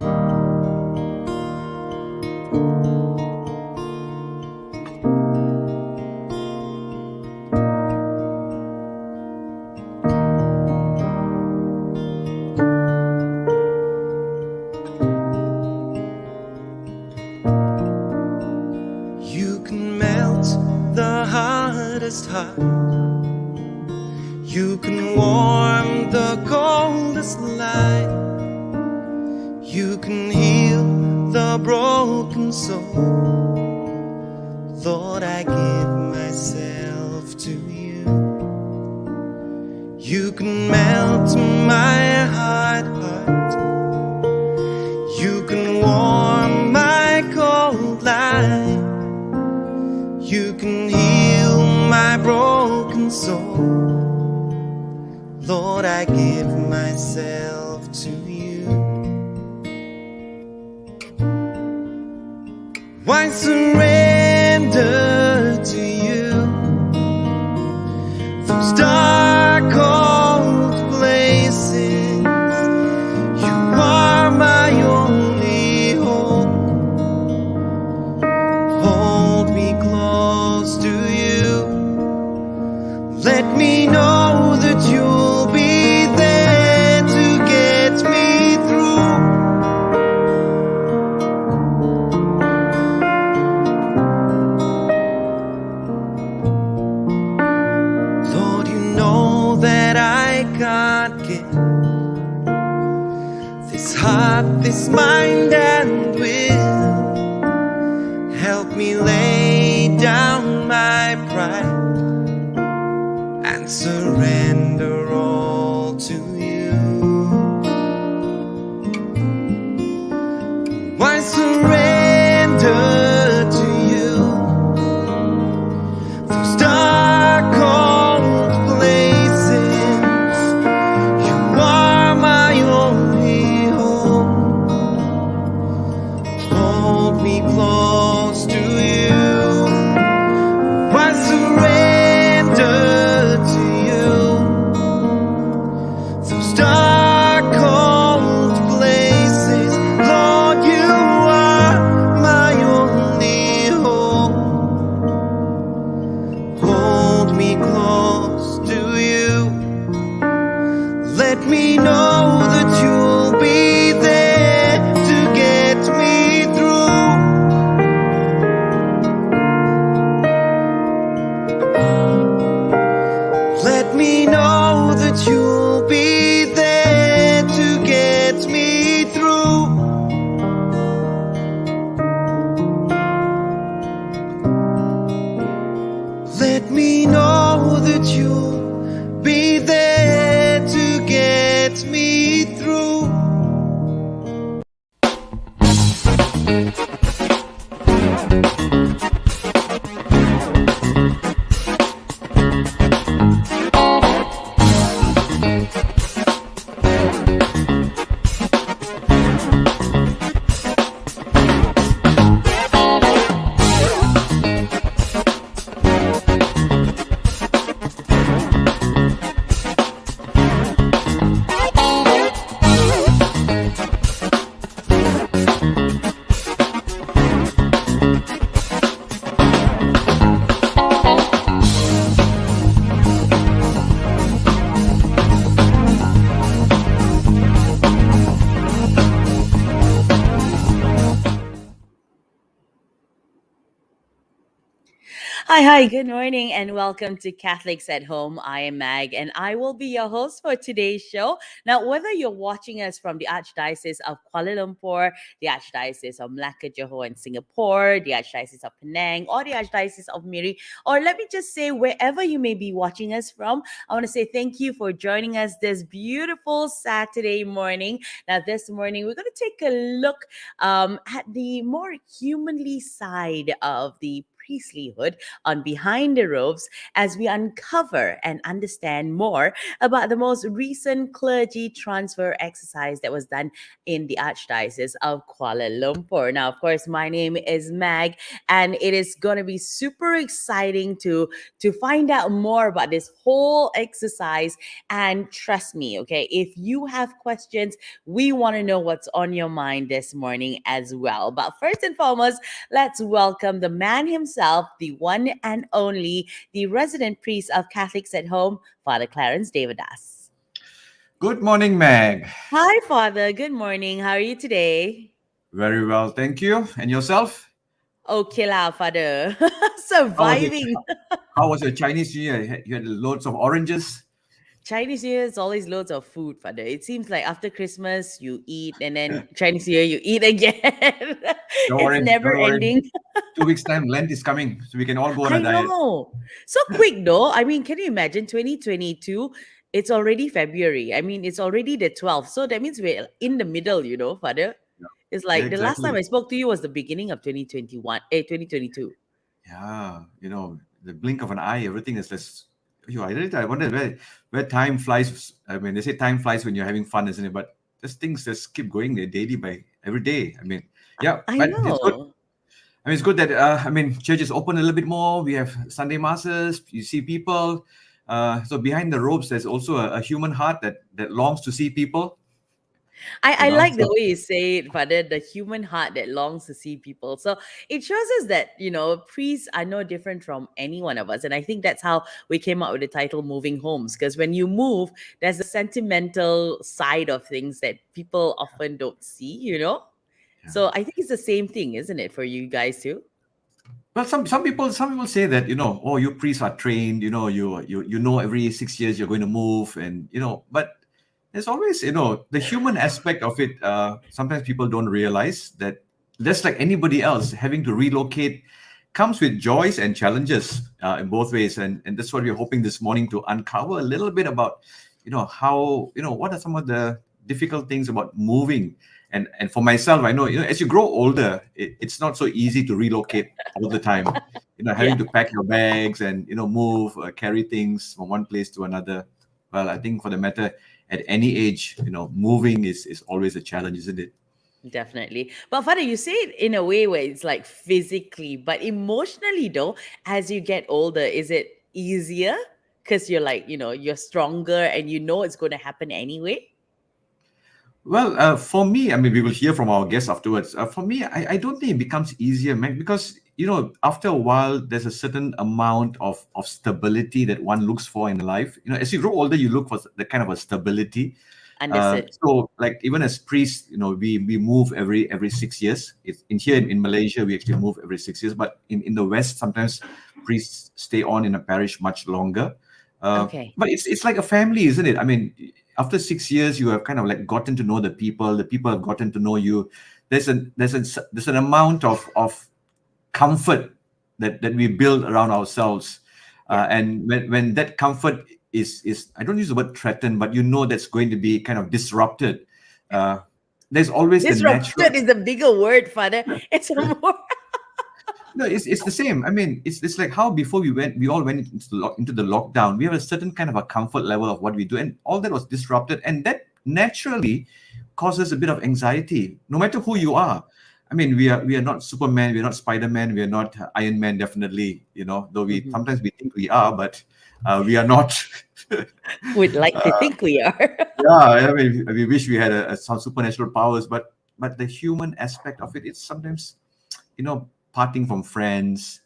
You can melt the hardest heart. You can warm the coldest light. You can heal the broken soul. Lord, I give myself to you. You can melt my hard heart. You can warm my cold light. You can heal my broken soul. Lord, I give myself to you. Why surrender to you those dark, cold places? You are my only hope. Hold me close to you. Let me know that you'll be there to get me through. Lord, you know that I can't get this heart, this mind and will. Help me lay down my pride and surrender all to you. Why surrender to you those dark, cold places? You are my only hope. Hold me close to you. Why surrender to you those dark, cold places? Lord, you are my only hope. Hold me close to you. Let me know that you'll be there to get me through. Let me know that you'll be there to get me through. Let me know that you'll be there to get me through. Hi, good morning, and welcome to Catholics at Home. I am Mag, and I will be your host for today's show. Now, whether you're watching us from the Archdiocese of Kuala Lumpur, the Archdiocese of Malacca, Johor, and Singapore, the Archdiocese of Penang, or the Archdiocese of Miri, or let me just say, wherever you may be watching us from, I want to say thank you for joining us this beautiful Saturday morning. Now, this morning, we're going to take a look at the more humanly side of the priesthood on Behind the Robes as we uncover and understand more about the most recent clergy transfer exercise that was done in the Archdiocese of Kuala Lumpur. Now, of course, my name is Mag, and it is going to be super exciting to find out more about this whole exercise. And trust me, okay, if you have questions, we want to know what's on your mind this morning as well. But first and foremost, let's welcome the man himself, the one and only, the resident priest of Catholics at Home, Father Clarence Devadas. Good morning, Meg. Hi, Father. Good morning. How are you today? Very well, thank you. And yourself? Okay lah, Father. How was your, Surviving. how was your Chinese New Year? You had loads of oranges? Chinese New Year is always loads of food, Father. It seems like after Christmas you eat, and then Chinese New Year you eat again. Don't It's worry, never don't worry. ending. 2 weeks time, Lent is coming, so we can all go on I a diet. know. So quick though. I mean, can you imagine 2022? It's already February. I mean, it's already the 12th. So that means we're in the middle, Father. Yeah, It's like the last time exactly. I spoke to you was the beginning of 2022. Yeah, the blink of an eye, everything is just. I wonder where time flies. I mean, they say time flies when you're having fun, isn't it? But these things just keep going daily by every day. I mean, yeah, I but it's good. know. I mean, it's good that church is open a little bit more. We have Sunday masses. You see people. So behind the robes, there's also a human heart that longs to see people. I like the So way you say it, Father, the human heart that longs to see people. So it shows us that, priests are no different from any one of us. And I think that's how we came up with the title Moving Homes. Because when you move, there's a sentimental side of things that people often don't see. yeah. So I think it's the same thing, isn't it, for you guys too? Well, some people say that oh, you priests are trained. You know every 6 years you're going to move, and but there's always the human aspect of it. Sometimes people don't realize that just like anybody else, having to relocate comes with joys and challenges in both ways, and that's what we're hoping this morning to uncover a little bit about how what are some of the difficult things about moving. And for myself, I know, as you grow older, it's not so easy to relocate all the time. Yeah. Having to pack your bags and move, carry things from one place to another. Well, I think for the matter, at any age, moving is always a challenge, isn't it? Definitely. But Father, you say it in a way where it's like physically, but emotionally though, as you get older, is it easier? Because you're like, you're stronger and you know it's going to happen anyway. Well, for me, I mean, we will hear from our guests afterwards. For me, I don't think it becomes easier, Meg, because after a while, there's a certain amount of stability that one looks for in life. As you grow older, you look for the kind of a stability. Understood. So, like even as priests, we move every 6 years. It's in here in Malaysia, we actually move every 6 years. But in the West, sometimes priests stay on in a parish much longer. Okay. But it's like a family, isn't it? I mean, after 6 years, you have kind of like gotten to know the people. The people have gotten to know you. There's an amount of comfort that we build around ourselves, and when that comfort is I don't use the word threatened, but that's going to be kind of disrupted. There's always the natural. Disrupted is a bigger word, Father. It's a more. No, it's the same. I mean, it's like how before we all went into the lockdown. We have a certain kind of a comfort level of what we do, and all that was disrupted, and that naturally causes a bit of anxiety. No matter who you are, I mean, we are not Superman, we are not Spider-Man, we are not Iron Man. Definitely, though we sometimes we think we are, but we are not. We'd like to think we are. Yeah, I mean, we wish we had some supernatural powers, but the human aspect of it, it's sometimes, parting from friends,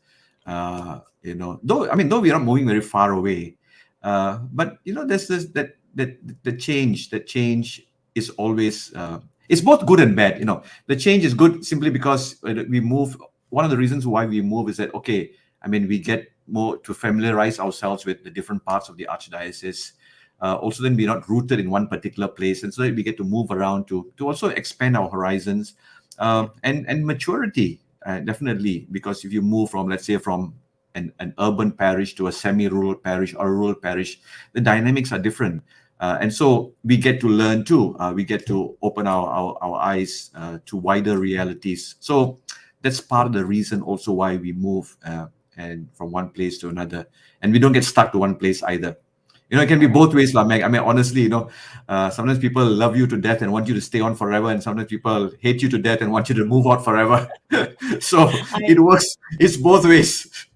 though we are not moving very far away, but there's this that the change. That change is always it's both good and bad. The change is good simply because we move. One of the reasons why we move is that we get more to familiarize ourselves with the different parts of the archdiocese. Also, then we're not rooted in one particular place, and so we get to move around to also expand our horizons, and maturity. Definitely, because if you move from, let's say, from an urban parish to a semi-rural parish or a rural parish, the dynamics are different. And so we get to learn too. We get to open our eyes to wider realities. So that's part of the reason also why we move. and from one place to another, and we don't get stuck to one place either. It can be both ways, Meg. I mean, honestly, sometimes people love you to death and want you to stay on forever, and sometimes people hate you to death and want you to move out forever. So it works. It's both ways.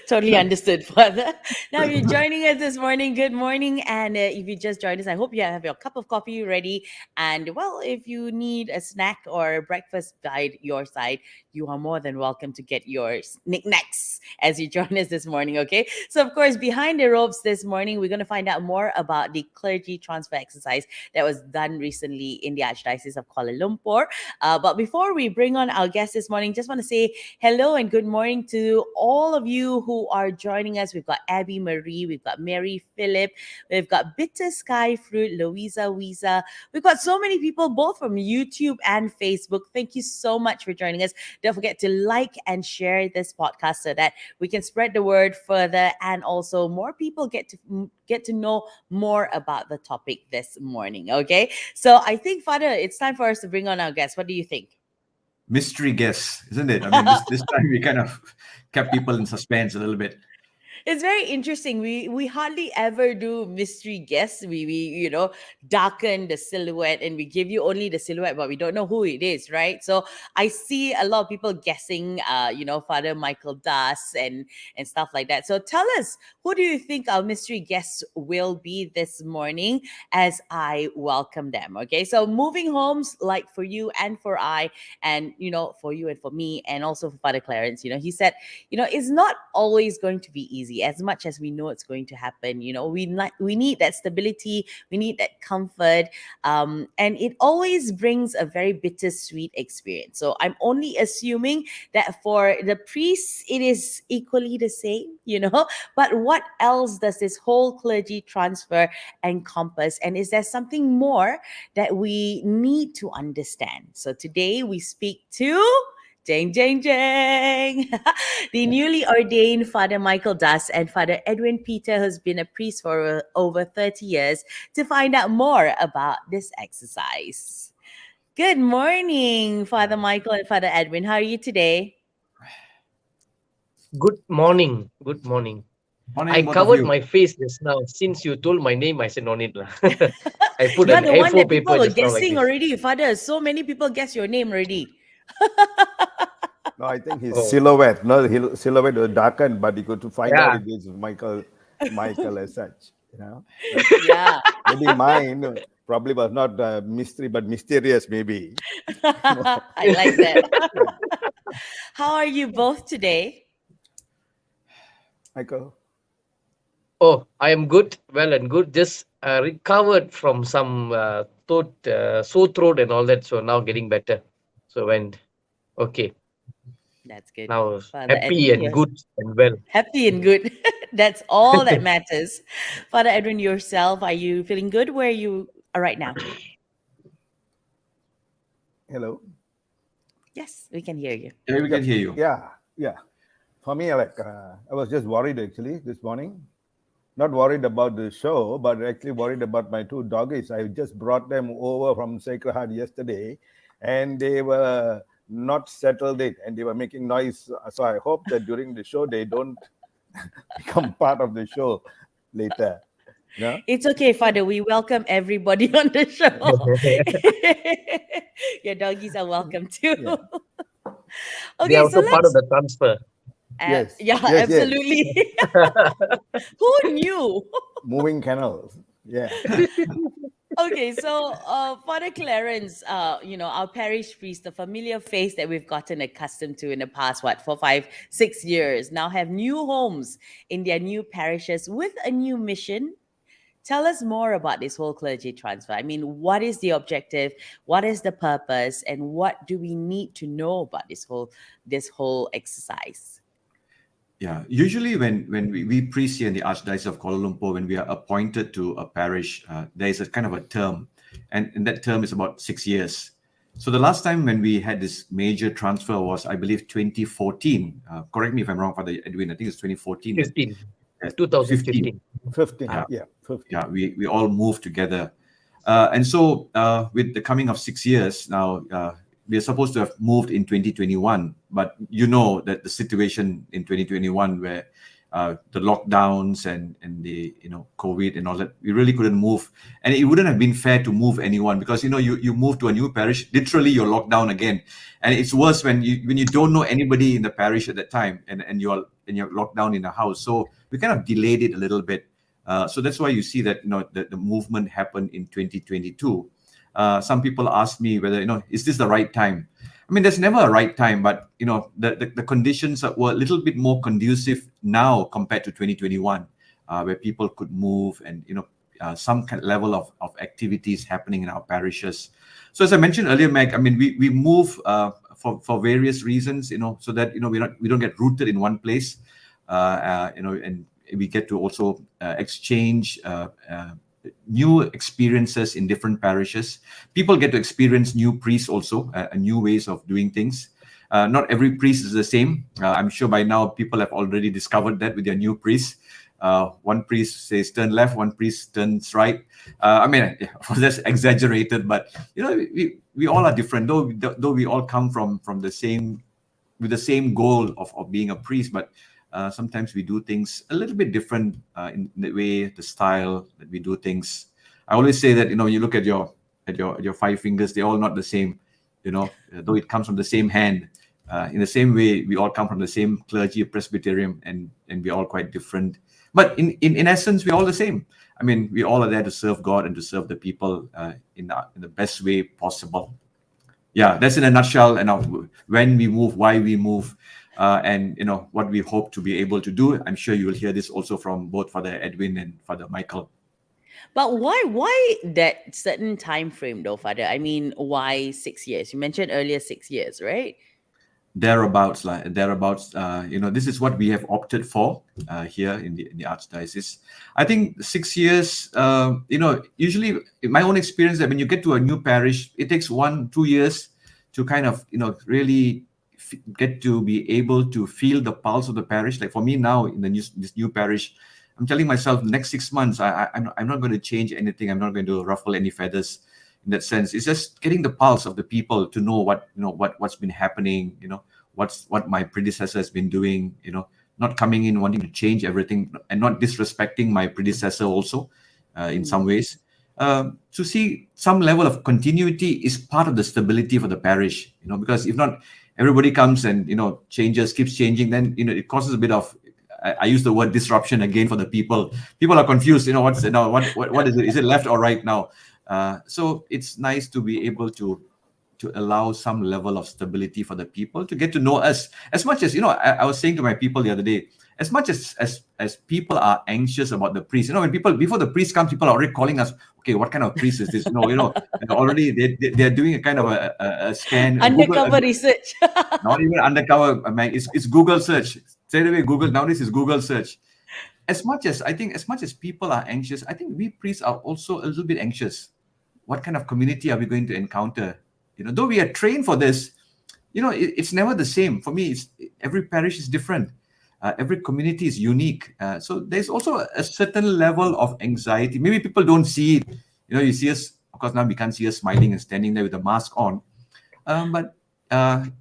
Totally understood, Father. Now, if you're joining us this morning, good morning. And if you just joined us, I hope you have your cup of coffee ready. And well, if you need a snack or breakfast by your side, you are more than welcome to get your knickknacks as you join us this morning, okay? So, of course, behind the ropes this morning, we're going to find out more about the clergy transfer exercise that was done recently in the Archdiocese of Kuala Lumpur. But before we bring on our guest this morning, just want to say hello and good morning to all of you who are joining us. We've got Abby Marie, we've got Mary Philip, we've got Bitter Sky Fruit, Louisa Weeza. We've got so many people both from YouTube and Facebook. Thank you so much for joining us. Don't forget to like and share this podcast so that we can spread the word further and also more people get to know more about the topic this morning. Okay, so I think, Father, it's time for us to bring on our guest. What do you think? Mystery guess, isn't it? I mean, this time we kind of kept people in suspense a little bit. It's very interesting. We hardly ever do mystery guests. We darken the silhouette and we give you only the silhouette, but we don't know who it is, right? So I see a lot of people guessing, Father Michael Das and stuff like that. So tell us, who do you think our mystery guests will be this morning as I welcome them? Okay, so moving homes, like for you and for I, and for you and for me, and also for Father Clarence. He said, it's not always going to be easy. As much as we know it's going to happen, we need that stability, we need that comfort, and it always brings a very bittersweet experience. So I'm only assuming that for the priests it is equally the same, but what else does this whole clergy transfer encompass, and is there something more that we need to understand? So today we speak to Jeng, jeng, jeng. The newly ordained Father Michael Das and Father Edwin Peter, who's been a priest for over 30 years, to find out more about this exercise. Good morning, Father Michael and Father Edwin. How are you today? Good morning. Good morning. I covered my face just now. Since you told my name, I said no need. I put an the one A4 that paper people were just now like guessing this. already, Father. So many people guess your name already. No, I think his silhouette. No, his silhouette was darkened, but you could to find out it is Michael as such. Yeah. Maybe mine probably was not mystery, but mysterious. Maybe. I like that. How are you both today? Michael. Oh, I am good, well and good. Just recovered from some sore throat and all that. So now getting better. So okay. That's good. Now Father happy Edwin, and good and well. Happy and good. That's all that matters. Father Edwin, yourself, are you feeling good where you are right now? Hello. Yes, we can hear you. Yeah, we can hear you. Yeah. For me, I was just worried actually this morning. Not worried about the show, but actually worried about my two doggies. I just brought them over from Sacred Heart yesterday, and they were not settled it, and they were making noise. So I hope that during the show they don't become part of the show later. It's okay, Father. We welcome everybody on the show. Your doggies are welcome too. Yeah. Okay, they're also part of the transfer. Yes. Yeah, absolutely. Who knew? Moving kennels. Yeah. Okay, so Father Clarence, our parish priest, the familiar face that we've gotten accustomed to in the past, 4, 5, 6 years, now have new homes in their new parishes with a new mission. Tell us more about this whole clergy transfer. I mean, what is the objective? What is the purpose? And what do we need to know about this whole exercise? Yeah, usually when we priests here in the Archdiocese of Kuala Lumpur, when we are appointed to a parish, there is a kind of a term, and that term is about 6 years. So the last time when we had this major transfer was, I believe, 2014. Correct me if I'm wrong, Father Edwin. I think it's 2014. 2015. 15. Yeah, we all moved together. And so with the coming of 6 years now, we are supposed to have moved in 2021, but you know that the situation in 2021 where the lockdowns and the COVID and all that, we really couldn't move, and it wouldn't have been fair to move anyone, because you move to a new parish, literally you're locked down again, and it's worse when you don't know anybody in the parish at that time, and you're locked down in a house. So we kind of delayed it a little bit. So that's why you see that the movement happened in 2022. Some people ask me whether is this the right time? I mean, there's never a right time, but the conditions were a little bit more conducive now compared to 2021, where people could move, and some kind of level of activities happening in our parishes. So as I mentioned earlier, Meg, I mean, we move for various reasons, so that we don't get rooted in one place, and we get to also exchange new experiences in different parishes. People get to experience new priests also, new ways of doing things. Not every priest is the same. I'm sure by now people have already discovered that with their new priests. One priest says turn left, one priest turns right. I mean, that's exaggerated, but we all are different. Though we all come from the same, with the same goal of being a priest, but sometimes we do things a little bit different in the way, the style that we do things. I always say that you look at your 5 fingers, they're all not the same. Though it comes from the same hand. In the same way, we all come from the same clergy, presbyterium, and we're all quite different. But in essence, we're all the same. I mean, we all are there to serve God and to serve the people in the best way possible. Yeah, that's in a nutshell. And when we move, why we move. And what we hope to be able to do. I'm sure you will hear this also from both Father Edwin and Father Michael. But why that certain time frame though, Father? I mean, why 6 years? You mentioned earlier 6 years, right? Thereabouts. This is what we have opted for here in the Archdiocese. I think 6 years. Usually, in my own experience, that when you get to a new parish, it takes 1-2 years to kind of really get to be able to feel the pulse of the parish. Like for me now in this new parish, I'm telling myself next 6 months I'm not going to change anything. I'm not going to ruffle any feathers in that sense. It's just getting the pulse of the people to know what's been happening, what my predecessor has been doing, not coming in wanting to change everything and not disrespecting my predecessor also in some ways. To see some level of continuity is part of the stability for the parish, because if not, everybody comes and keeps changing, then it causes a bit of, I use the word disruption again for the people. People are confused. What is it? Is it left or right now? So it's nice to be able to allow some level of stability for the people to get to know us. As much as I was saying to my people the other day, as much as people are anxious about the priest, when people, before the priest comes, people are already calling us, okay, what kind of priest is this? Already they're doing a kind of a scan, Undercover research. not even undercover, it's Google search. Straight away, Google nowadays is Google search. As much as people are anxious, I think we priests are also a little bit anxious. What kind of community are we going to encounter? Though we are trained for this, it's never the same. For me, every parish is different. Every community is unique. So there's also a certain level of anxiety. Maybe people don't see it. You see us, of course, now we can't see us smiling and standing there with a mask on. But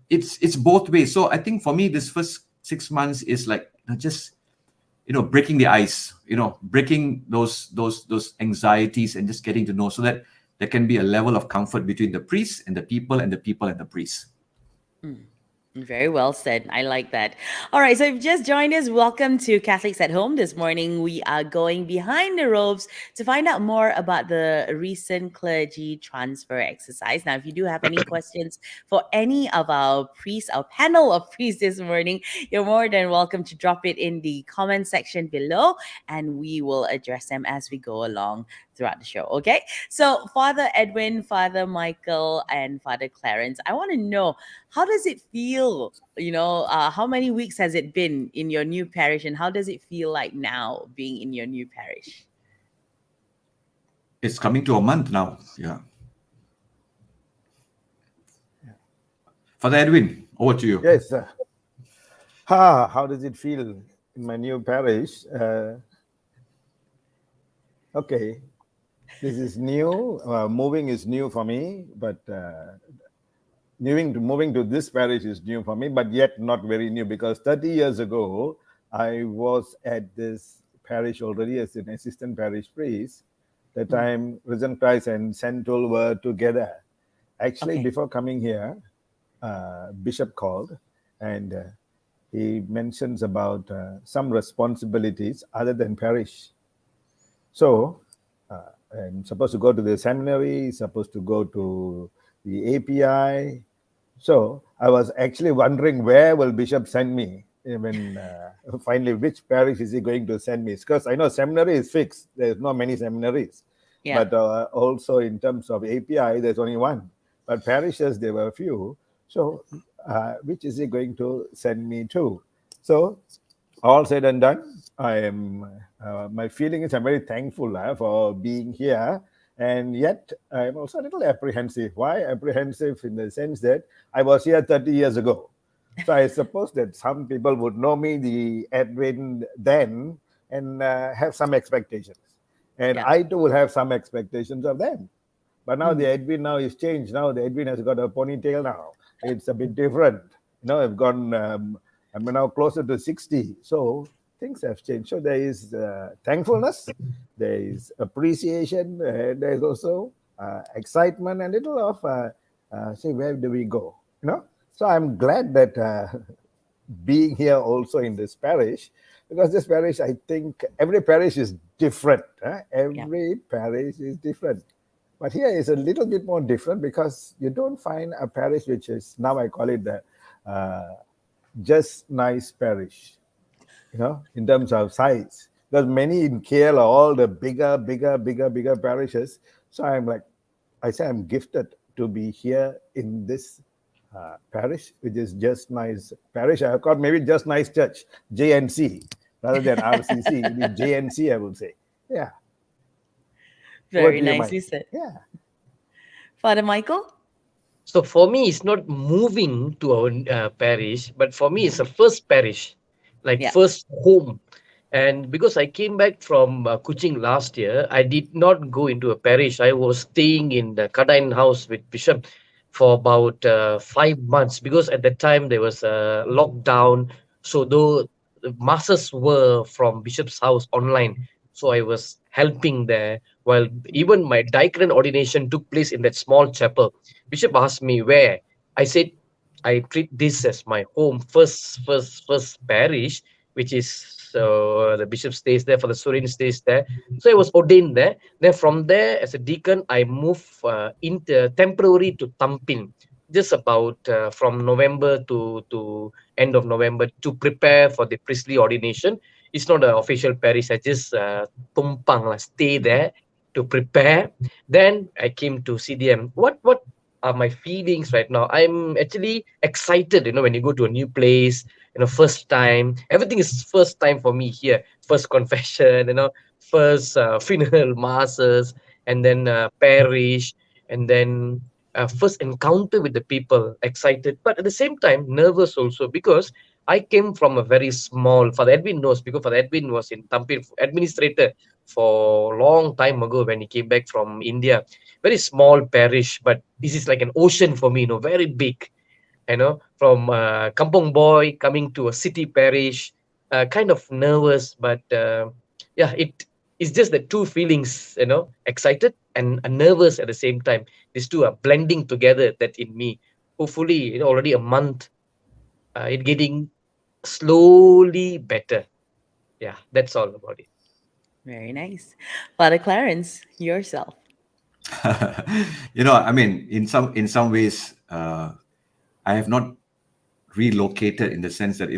it's both ways. So I think for me, this first 6 months is like just breaking the ice, breaking those anxieties and just getting to know, so that there can be a level of comfort between the priests and the people and the people and the priests. Very well said. I like that. All right. So if you've just joined us, welcome to Catholics at Home. This morning, we are going behind the ropes to find out more about the recent clergy transfer exercise. Now, if you do have any questions for any of our priests, our panel of priests this morning, you're more than welcome to drop it in the comment section below, and we will address them as we go along throughout the show. Okay. So Father Edwin, Father Michael, and Father Clarence, I want to know, how does it feel? How many weeks has it been in your new parish, and how does it feel like now being in your new parish? It's coming to a month now. Yeah. Father Edwin, over to you. Yes. How does it feel in my new parish? Okay. This is new. Moving is new for me, but moving to this parish is new for me, but yet not very new, because 30 years ago, I was at this parish already as an assistant parish priest. The time Risen Christ and Central were together. Actually, Okay. before coming here, Bishop called, and he mentions about some responsibilities other than parish. So I'm supposed to go to the seminary, supposed to go to the API. So I was actually wondering, where will Bishop send me? Even finally, which parish is he going to send me? Because I know seminary is fixed. There's not many seminaries. Yeah. But also in terms of API, there's only one. But parishes, there were a few. So which is he going to send me to? So all said and done, I am. My feeling is I'm very thankful for being here, and yet I'm also a little apprehensive. Why apprehensive? In the sense that I was here 30 years ago, so I suppose that some people would know me, the Edwin then, and have some expectations, and Yeah. I too will have some expectations of them. But now the Edwin now is changed. Now the Edwin has got a ponytail now. It's a bit different. I've gone. I'm now closer to 60. So things have changed. So there is thankfulness, there is appreciation, there is also excitement and a little of say, where do we go? So I'm glad that being here also in this parish, because this parish, I think every parish is different. Every parish is different. But here is a little bit more different, because you don't find a parish which is, now I call it the just nice parish, in terms of size. Because many in KL are all the bigger parishes. So I say I'm gifted to be here in this parish, which is just nice parish. I have got maybe just nice church, JNC, rather than RCC. It is JNC, I would say. Yeah. Very nicely said. Yeah. Father Michael? So for me, it's not moving to our parish, but for me, it's a first parish, like Yeah. first home. And because I came back from Kuching last year, I did not go into a parish. I was staying in the Kadain house with Bishop for about 5 months, because at that time there was a lockdown. So though the masses were from Bishop's house online, so I was helping there, while even my diaconate ordination took place in that small chapel. Bishop asked me where. I said I treat this as my home, first parish, which is the bishop stays there, for the Surin stays there. So I was ordained there. Then from there, as a deacon, I moved into temporary to Tampin, just about from November to end of November, to prepare for the priestly ordination. It's not an official parish. I just tumpang, stay there to prepare. Then I came to CDM. What are my feelings right now? I'm actually excited, when you go to a new place, first time. Everything is first time for me here. First confession, first funeral masses, and then parish, and then first encounter with the people. Excited, but at the same time nervous also, because I came from a very small, Father Edwin knows, because Father Edwin was in Tampin administrator for a long time ago when he came back from India. Very small parish, but this is like an ocean for me, very big. From Kampong boy coming to a city parish, kind of nervous, but yeah, it's just the two feelings, excited and nervous at the same time. These two are blending together that in me. Hopefully, already a month, it getting slowly better. Yeah, that's all about it. Very nice. Father Clarence, yourself. I mean, in some ways, I have not relocated, in the sense that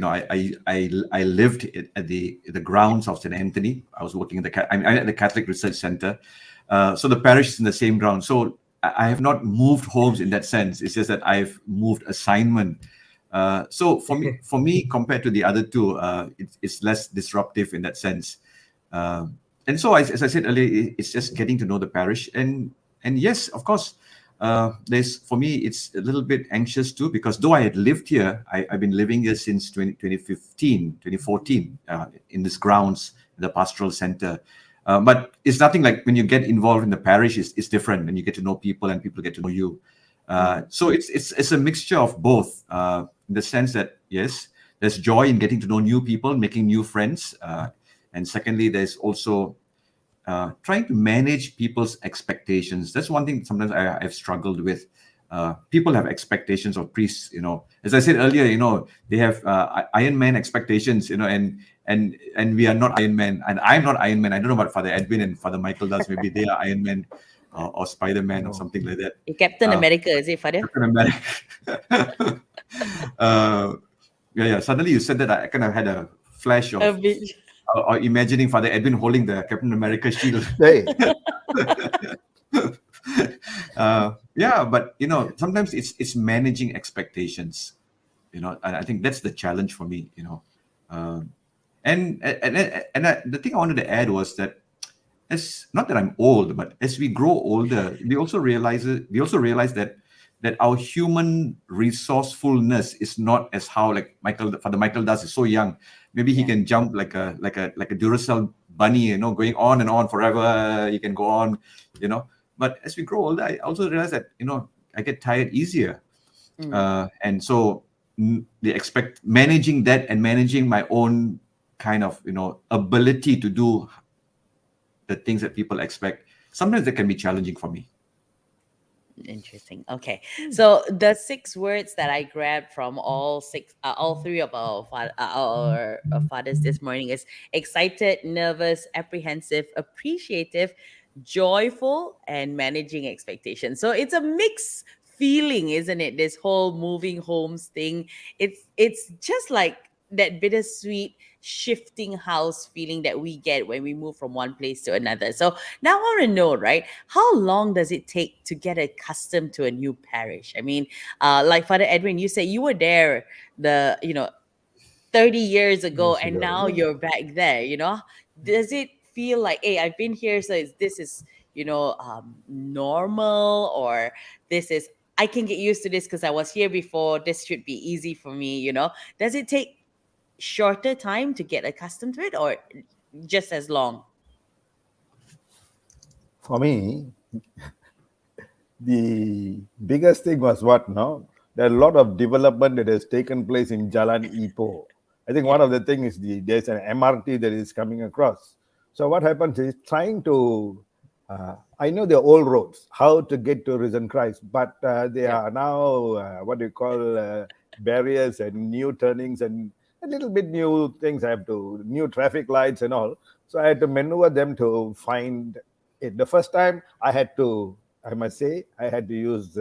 I lived at the grounds of St. Anthony. I was working I'm at the Catholic Research Center, so the parish is in the same ground. So I have not moved homes in that sense. It's just that I've moved assignment. So for me, compared to the other two, it's less disruptive in that sense. And so, as I said earlier, it's just getting to know the parish, and yes, of course. For me, it's a little bit anxious too, because though I had lived here, I've been living here since 2014, in this grounds, in the pastoral center. But it's nothing like when you get involved in the parish, it's different, and you get to know people and people get to know you. So it's a mixture of both, in the sense that yes, there's joy in getting to know new people, making new friends, and secondly, there's also trying to manage people's expectations. That's one thing sometimes I've struggled with. People have expectations of priests, as I said earlier, they have Iron Man expectations, and we are not Iron Man, and I'm not Iron Man. I don't know about Father Edwin and Father Michael does. Maybe they are Iron Man or Spider-Man or something like that. Captain America, is it, Father? Captain America. Yeah. Suddenly you said that, I kind of had a flash A of bit. or imagining Father Edwin holding the Captain America shield. Hey, Yeah, but sometimes it's managing expectations. And I think that's the challenge for me. And the thing I wanted to add was that, as not that I'm old, but as we grow older, we also realize that our human resourcefulness is not as how like Father Michael does. Is so young. Maybe he can jump like a Duracell bunny, going on and on forever. He can go on, But as we grow older, I also realize that I get tired easier, and so managing that and managing my own kind of ability to do the things that people expect. Sometimes that can be challenging for me. Interesting. Okay, so the 6 words that I grabbed from all three of our fathers this morning is excited, nervous, apprehensive, appreciative, joyful, and managing expectations. So it's a mixed feeling, isn't it? This whole moving homes thing. It's just like that bittersweet shifting house feeling that we get when we move from one place to another. So now I want to know, right? How long does it take to get accustomed to a new parish? I mean, like Father Edwin, you say you were there 30 years ago, Years and ago, now yeah. you're back there. Does it feel like, hey, I've been here, so this is normal, or this is I can get used to this because I was here before. This should be easy for me. Does it take shorter time to get accustomed to it, or just as long? For me, the biggest thing was what now? There are a lot of development that has taken place in Jalan Ipoh. I think one of the things is there's an MRT that is coming across. So what happens is trying to, I know the old roads, how to get to risen Christ, but there are now what do you call barriers and new turnings and a little bit new things. New traffic lights and all. So I had to maneuver them to find it. The first time I must say, I had to use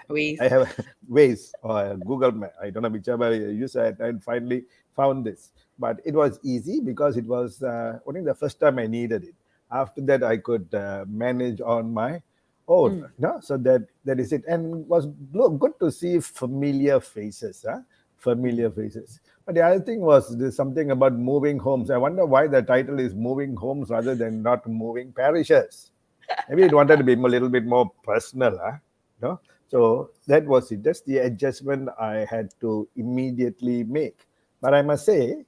Ways. I have Waze or Google Map. I don't know whichever you use it, and finally found this. But it was easy because it was only the first time I needed it. After that, I could manage on my own. So that is it, and it was good to see familiar faces. Familiar faces. But the other thing was there's something about moving homes. I wonder why the title is moving homes rather than not moving parishes. Maybe it wanted to be a little bit more personal, So that was it. That's the adjustment I had to immediately make. But I must say,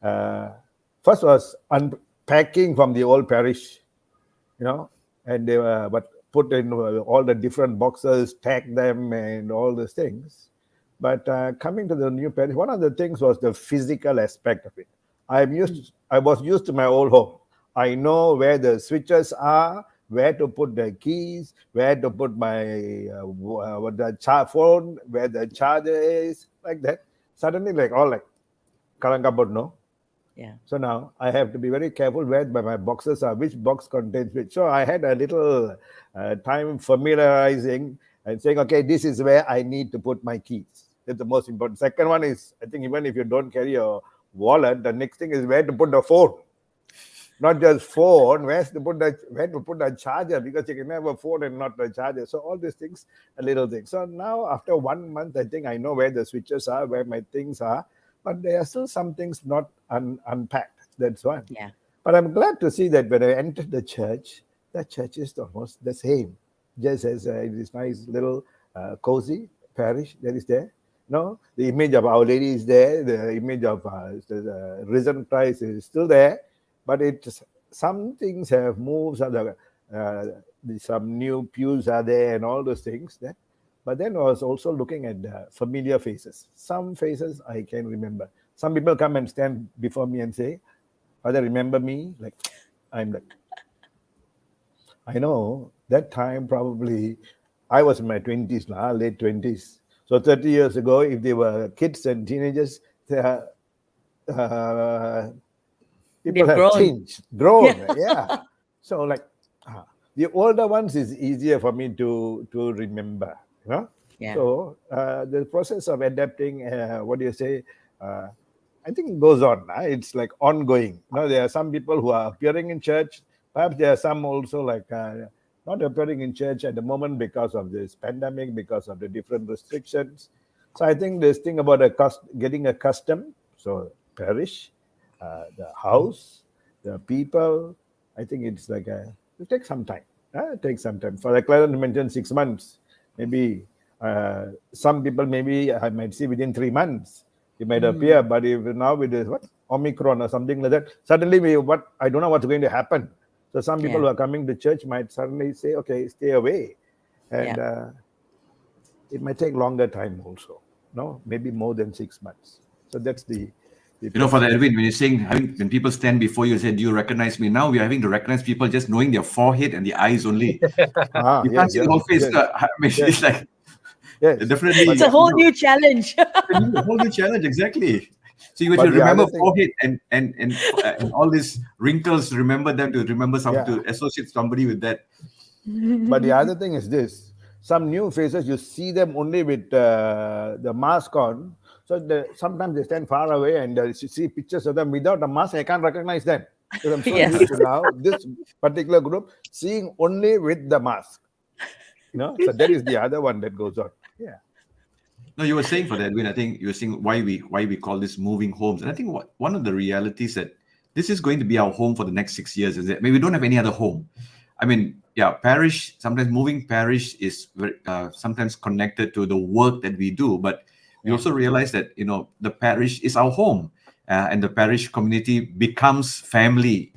first was unpacking from the old parish, and they were put in all the different boxes, tag them, and all those things. But coming to the new parish, one of the things was the physical aspect of it. I was used to my old home. I know where the switches are, where to put the keys, where to put my phone, where the charger is, like that. Suddenly, Kalangkabut, no? Yeah. So now I have to be very careful where my boxes are, which box contains which. So I had a little time familiarizing and saying, okay, this is where I need to put my keys. That's the most important. Second one is, I think even if you don't carry your wallet, the next thing is where to put the phone. Not just phone, where to put the charger, because you can have a phone and not the charger. So all these things, a little thing. So now after 1 month, I think I know where the switches are, where my things are, but there are still some things not unpacked. That's one. Yeah. But I'm glad to see that when I entered the church is almost the same. Just as this nice little cozy parish that is there. No, the image of Our Lady is there. The image of the risen Christ is still there. But some things have moved. some new pews are there and all those things. But then I was also looking at familiar faces. Some faces I can remember. Some people come and stand before me and say, "Father, remember me?" Like, I'm like, I know that time probably I was in my 20s now, late 20s. So 30 years ago, if they were kids and teenagers, uh, people They've have grown. changed, grown. Yeah. Yeah. So like the older ones is easier for me to remember. You know. Yeah. So the process of adapting, what do you say? I think it goes on. It's like ongoing. You know, there are some people who are appearing in church. Perhaps there are some also like not appearing in church at the moment because of this pandemic, because of the different restrictions. So I think this thing about getting accustomed. So parish, the house, the people. I think it's like it takes some time. It takes some time. For the client mentioned 6 months. Maybe some people maybe I might see within 3 months. It might appear, but if now with this Omicron or something like that, suddenly I don't know what's going to happen. So some people who are coming to church might suddenly say, "Okay, stay away," and it might take longer time also. No, maybe more than 6 months. So that's the Father Edwin, when you're saying when people stand before you and say, "Do you recognize me?" Now we are having to recognize people just knowing their forehead and the eyes only. You can't see the whole face. It's like definitely It's a whole new challenge. a whole new challenge, exactly. So you have to remember forehead and all these wrinkles. Remember them to remember to associate somebody with that. But the other thing is this: some new faces you see them only with the mask on. So sometimes they stand far away and you see pictures of them without a mask. I can't recognize them because I'm so used to now this particular group seeing only with the mask. So that is the other one that goes on. Yeah. No, you were saying for that, Edwin. I think you were saying why we call this moving homes, and I think one of the realities that this is going to be our home for the next 6 years is that we don't have any other home. I mean, parish. Sometimes moving parish is sometimes connected to the work that we do, but we also realize that the parish is our home, and the parish community becomes family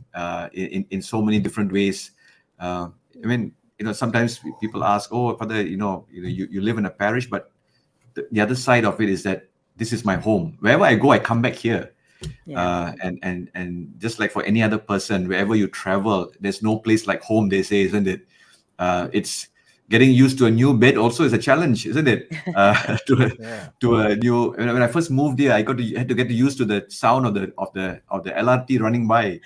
in so many different ways. I mean, sometimes people ask, "Oh, Father, you live in a parish," but the other side of it is that this is my home. Wherever I go, I come back here. And just like for any other person, wherever you travel, there's no place like home, they say, isn't it? It's getting used to a new bed also is a challenge, isn't it? To a new. When I first moved here, I had to get used to the sound of the LRT running by,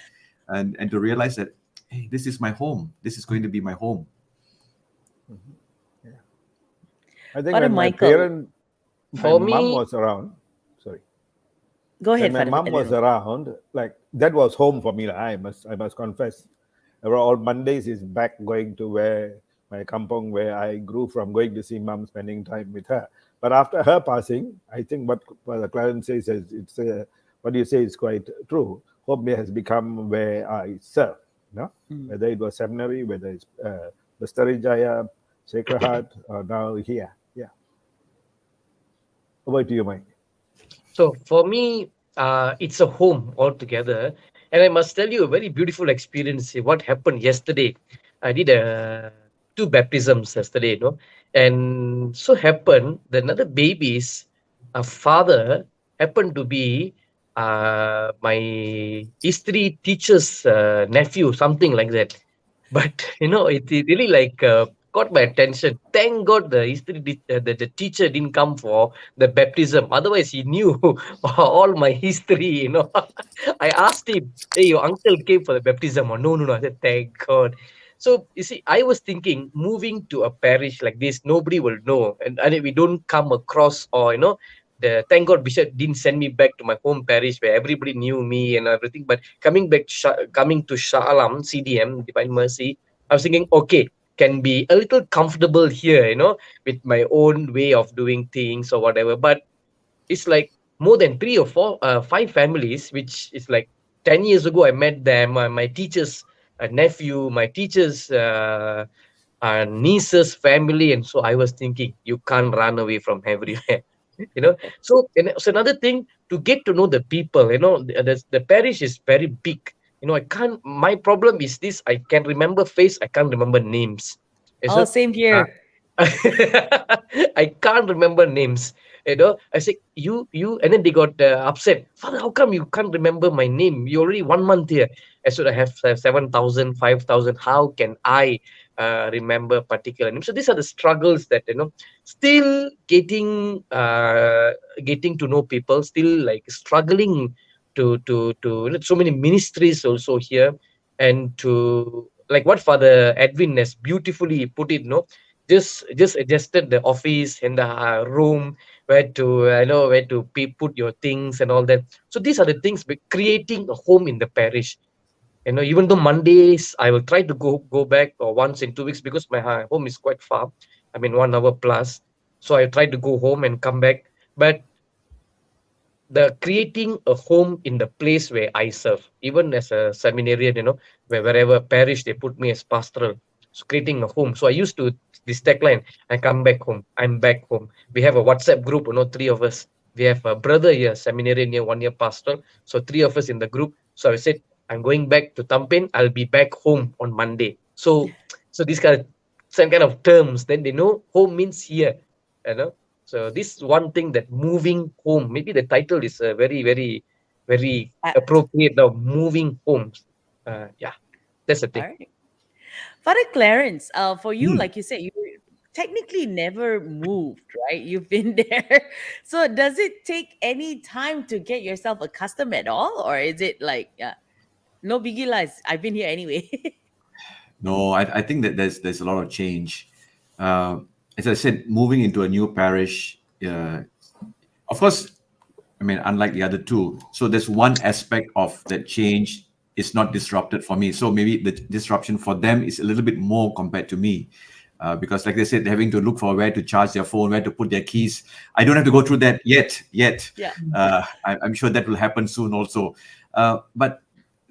and to realize that, hey, this is my home. This is going to be my home. I think when my mom was around. Sorry. Go ahead. When my mom was around, like that was home for me. I must confess. All Mondays is back going to where my kampong, where I grew from, going to see mom, spending time with her. But after her passing, I think what the Clarence says it's what you say is quite true. Home has become where I serve. Whether it was seminary, whether it's Lestari Jaya, Sacred Heart, or now here. Yeah. Over to you, Mike. So for me, it's a home altogether. And I must tell you a very beautiful experience. What happened yesterday? I did 2 baptisms yesterday, and so happened that another baby's father happened to be my history teacher's nephew, something like that. But it really got my attention. Thank God the history the teacher didn't come for the baptism. Otherwise, he knew all my history. I asked him, "Hey, your uncle came for the baptism?" Or no. I said, "Thank God." So you see, I was thinking, moving to a parish like this, nobody will know, and we don't come across, or thank God Bishop didn't send me back to my home parish where everybody knew me and everything. But coming to Shah Alam CDM Divine Mercy, I was thinking, okay, can be a little comfortable here, with my own way of doing things or whatever. But it's like more than 3 or 4, 5 families, which is like 10 years ago I met them. My teacher's nephew, my teacher's niece's family, and so I was thinking, you can't run away from everywhere. So another thing, to get to know the people. The parish is very big. I can't. My problem is this: I can remember face, I can't remember names. Oh, So, same uh, here. I can't remember names. I say you, and then they got upset. Father, how come you can't remember my name? You're already 1 month here. I should have 7,000, 5,000. How can I remember particular names? So these are the struggles that still getting to know people, still like struggling to so many ministries also here, and to like what Father Edwin has beautifully put it, just adjusted the office and the room where to put your things and all that. So these are the things, but creating a home in the parish. Even though Mondays I will try to go back or once in 2 weeks, because my home is quite far. I mean 1 hour plus. So I try to go home and come back. But the creating a home in the place where I serve, even as a seminarian, wherever parish they put me as pastoral, so creating a home. So I used to this tagline: I come back home, I'm back home. We have a WhatsApp group, three of us. We have a brother here, seminarian here, 1 year pastoral. So three of us in the group. So I said, I'm going back to Tampin. I'll be back home on Monday. So these kind of some kind of terms, then they know home means here, you know. So this one thing, that moving home, maybe the title is very, very, very Apt. appropriate now. Moving homes. Yeah, that's the All thing. right. Father Clarence, for you, Hmm. like you said, you technically never moved, right? You've been there. So does it take any time to get yourself accustomed at all? Or is it like, no biggie lies, I've been here anyway? No, I think that there's a lot of change. Uh, as I said, moving into a new parish, of course, I mean, unlike the other two, so there's one aspect of that change is not disrupted for me. So maybe the disruption for them is a little bit more compared to me. Because like they said, they're having to look for where to charge their phone, where to put their keys. I don't have to go through that yet. Yeah. I'm sure that will happen soon also. But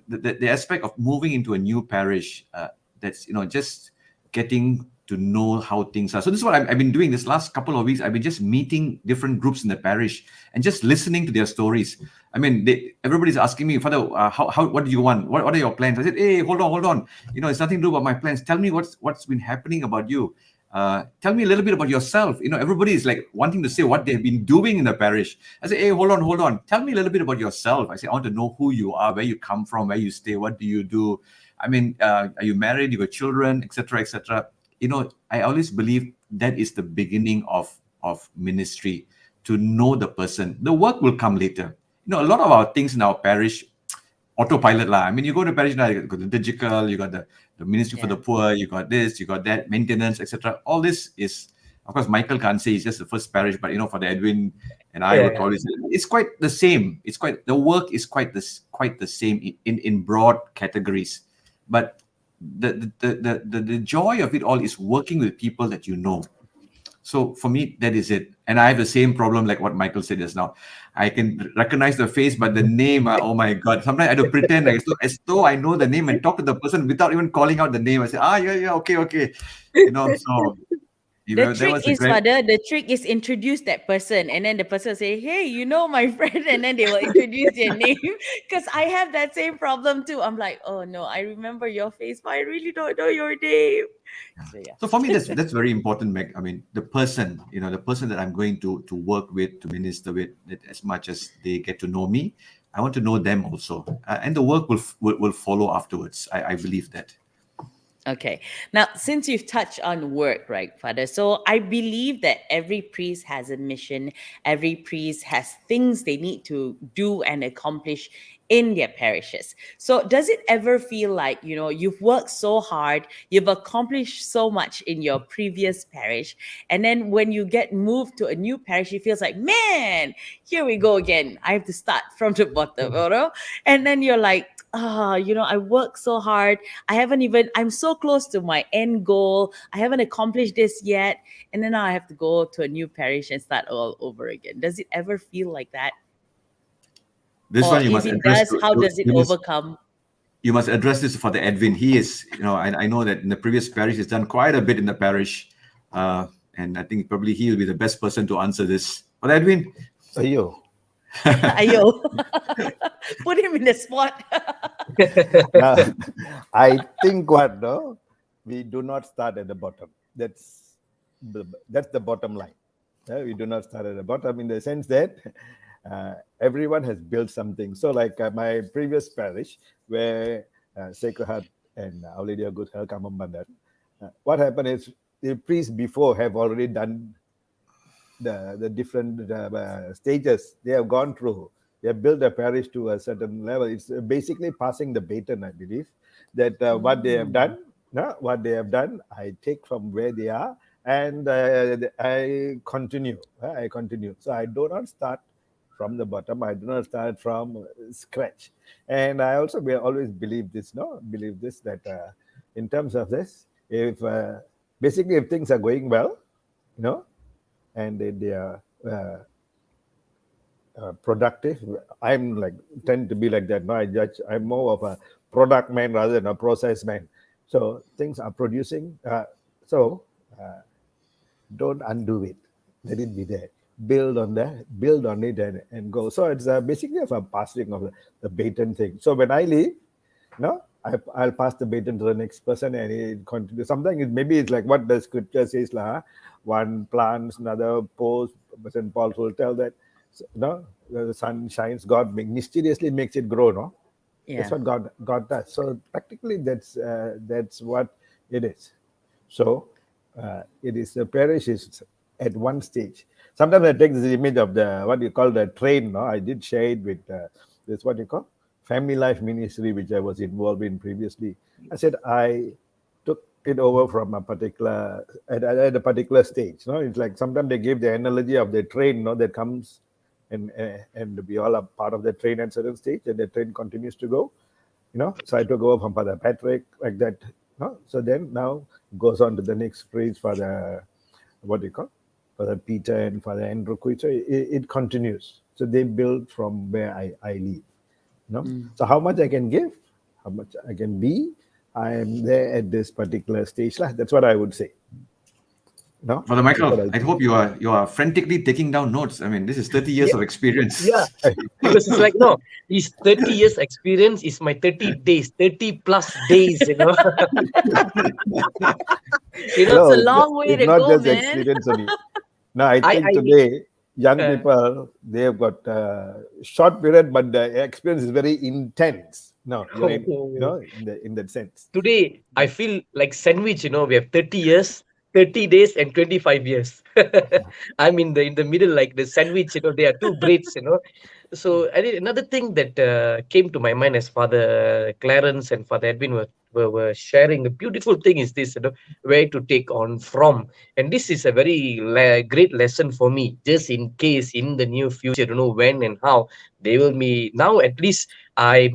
the aspect of moving into a new parish, that's just getting to know how things are. So this is what I've been doing this last couple of weeks. I've been just meeting different groups in the parish and just listening to their stories. I mean, everybody's asking me, Father, what do you want? What are your plans? I said, hey, hold on. It's nothing to do about my plans. Tell me what's been happening about you. Tell me a little bit about yourself. Everybody is like wanting to say what they've been doing in the parish. I say, hey, hold on. Tell me a little bit about yourself. I say, I want to know who you are, where you come from, where you stay, what do you do? I mean, are you married? You got children, etc., etc. I always believe that is the beginning of ministry, to know the person. The work will come later. A lot of our things in our parish, autopilot lah. I mean, you go to parish now, you got the digital, you got the ministry for the poor, you got this, you got that, maintenance, etc. All this is, of course, Michael can't say he's just the first parish, but for the Edwin and I would Yeah. probably say it's quite the same. The work is quite the same in broad categories, but the joy of it all is working with people that you know. So for me, that is it. And I have the same problem like what Michael said just now. I can recognize the face, but the name, oh my God. Sometimes I have to pretend as though I know the name and talk to the person without even calling out the name. I say, yeah, okay. So The that trick was a is, great. Father, the trick is introduce that person, and then the person will say, hey, my friend, and then they will introduce their name. Because I have that same problem too. I'm like, oh no, I remember your face, but I really don't know your name. So yeah. So for me, that's very important, Meg. I mean, the person that I'm going to work with, to minister with, that as much as they get to know me, I want to know them also, and the work will follow afterwards. I believe that. Okay. Now, since you've touched on work, right, Father? So I believe that every priest has a mission. Every priest has things they need to do and accomplish in their parishes. So does it ever feel like, you've worked so hard, you've accomplished so much in your previous parish, and then when you get moved to a new parish, it feels like, man, here we go again. I have to start from the bottom, And then you're like, I work so hard. I'm so close to my end goal. I haven't accomplished this yet. And then now I have to go to a new parish and start all over again. Does it ever feel like that? This Or one you if must it address. does, how does it overcome? You must address this for the Edwin. He is, I know that in the previous parish, he's done quite a bit in the parish. And I think probably he will be the best person to answer this. But Edwin? Ayo. Ayo. Put him in the spot. Now, I think what no, we do not start at the bottom. That's the bottom line. We do not start at the bottom in the sense that everyone has built something. So, like my previous parish, where Sacred Heart and Our Lady of Good Health, Kamambandan, what happened is the priests before have already done the different stages they have gone through. They have built a parish to a certain level. It's basically passing the baton, I believe, that what they have done, I take from where they are and I continue. I continue. So I do not start from the bottom. I do not start from scratch. And I also will always believe this, that in terms of this, if basically if things are going well, and they are productive. I'm tend to be like that. No, I'm more of a product man rather than a process man. So things are producing. So don't undo it. Let it be there. Build on it and go. So it's basically a passing of the baton thing. So when I leave, I'll pass the baton to the next person and it continues. Sometimes maybe it's like what the scripture says, one plants, another pours. St. Paul will tell that, the sun shines, God mysteriously makes it grow, no? Yeah. That's what God does. So practically that's what it is. So it is the parish is at one stage. Sometimes I take this image of the what you call the train, no? I did share it with this what you call Family Life Ministry, which I was involved in previously. I said I took it over from a particular at a particular stage. It's like sometimes they give the analogy of the train, that comes and we all are part of the train at a certain stage, and the train continues to go. So I took over from Father Patrick like that. So then now goes on to the next stage for the what do you call Father Peter and Father Andrew. So it continues. So they build from where I leave. So how much I can give, how much I can be, I am there at this particular stage. That's what I would say. No, Father Michael, I hope you are frantically taking down notes. I mean, this is 30 years of experience. Yeah, because it's like, no, his 30 years experience is my 30 days, 30 plus days, No, It's a long way it's to not go, just man. experience only. No, I think today young people, they have got short period, but the experience is very intense. No, you're in that sense. Today, I feel like sandwich, we have 30 years, 30 days, and 25 years. I'm in the middle, like the sandwich, there are two breads, So another thing that came to my mind as Father Clarence and Father Edwin were sharing, the beautiful thing is this, where to take on from. And this is a very great lesson for me, just in case in the near future, when and how they will be. Now, at least I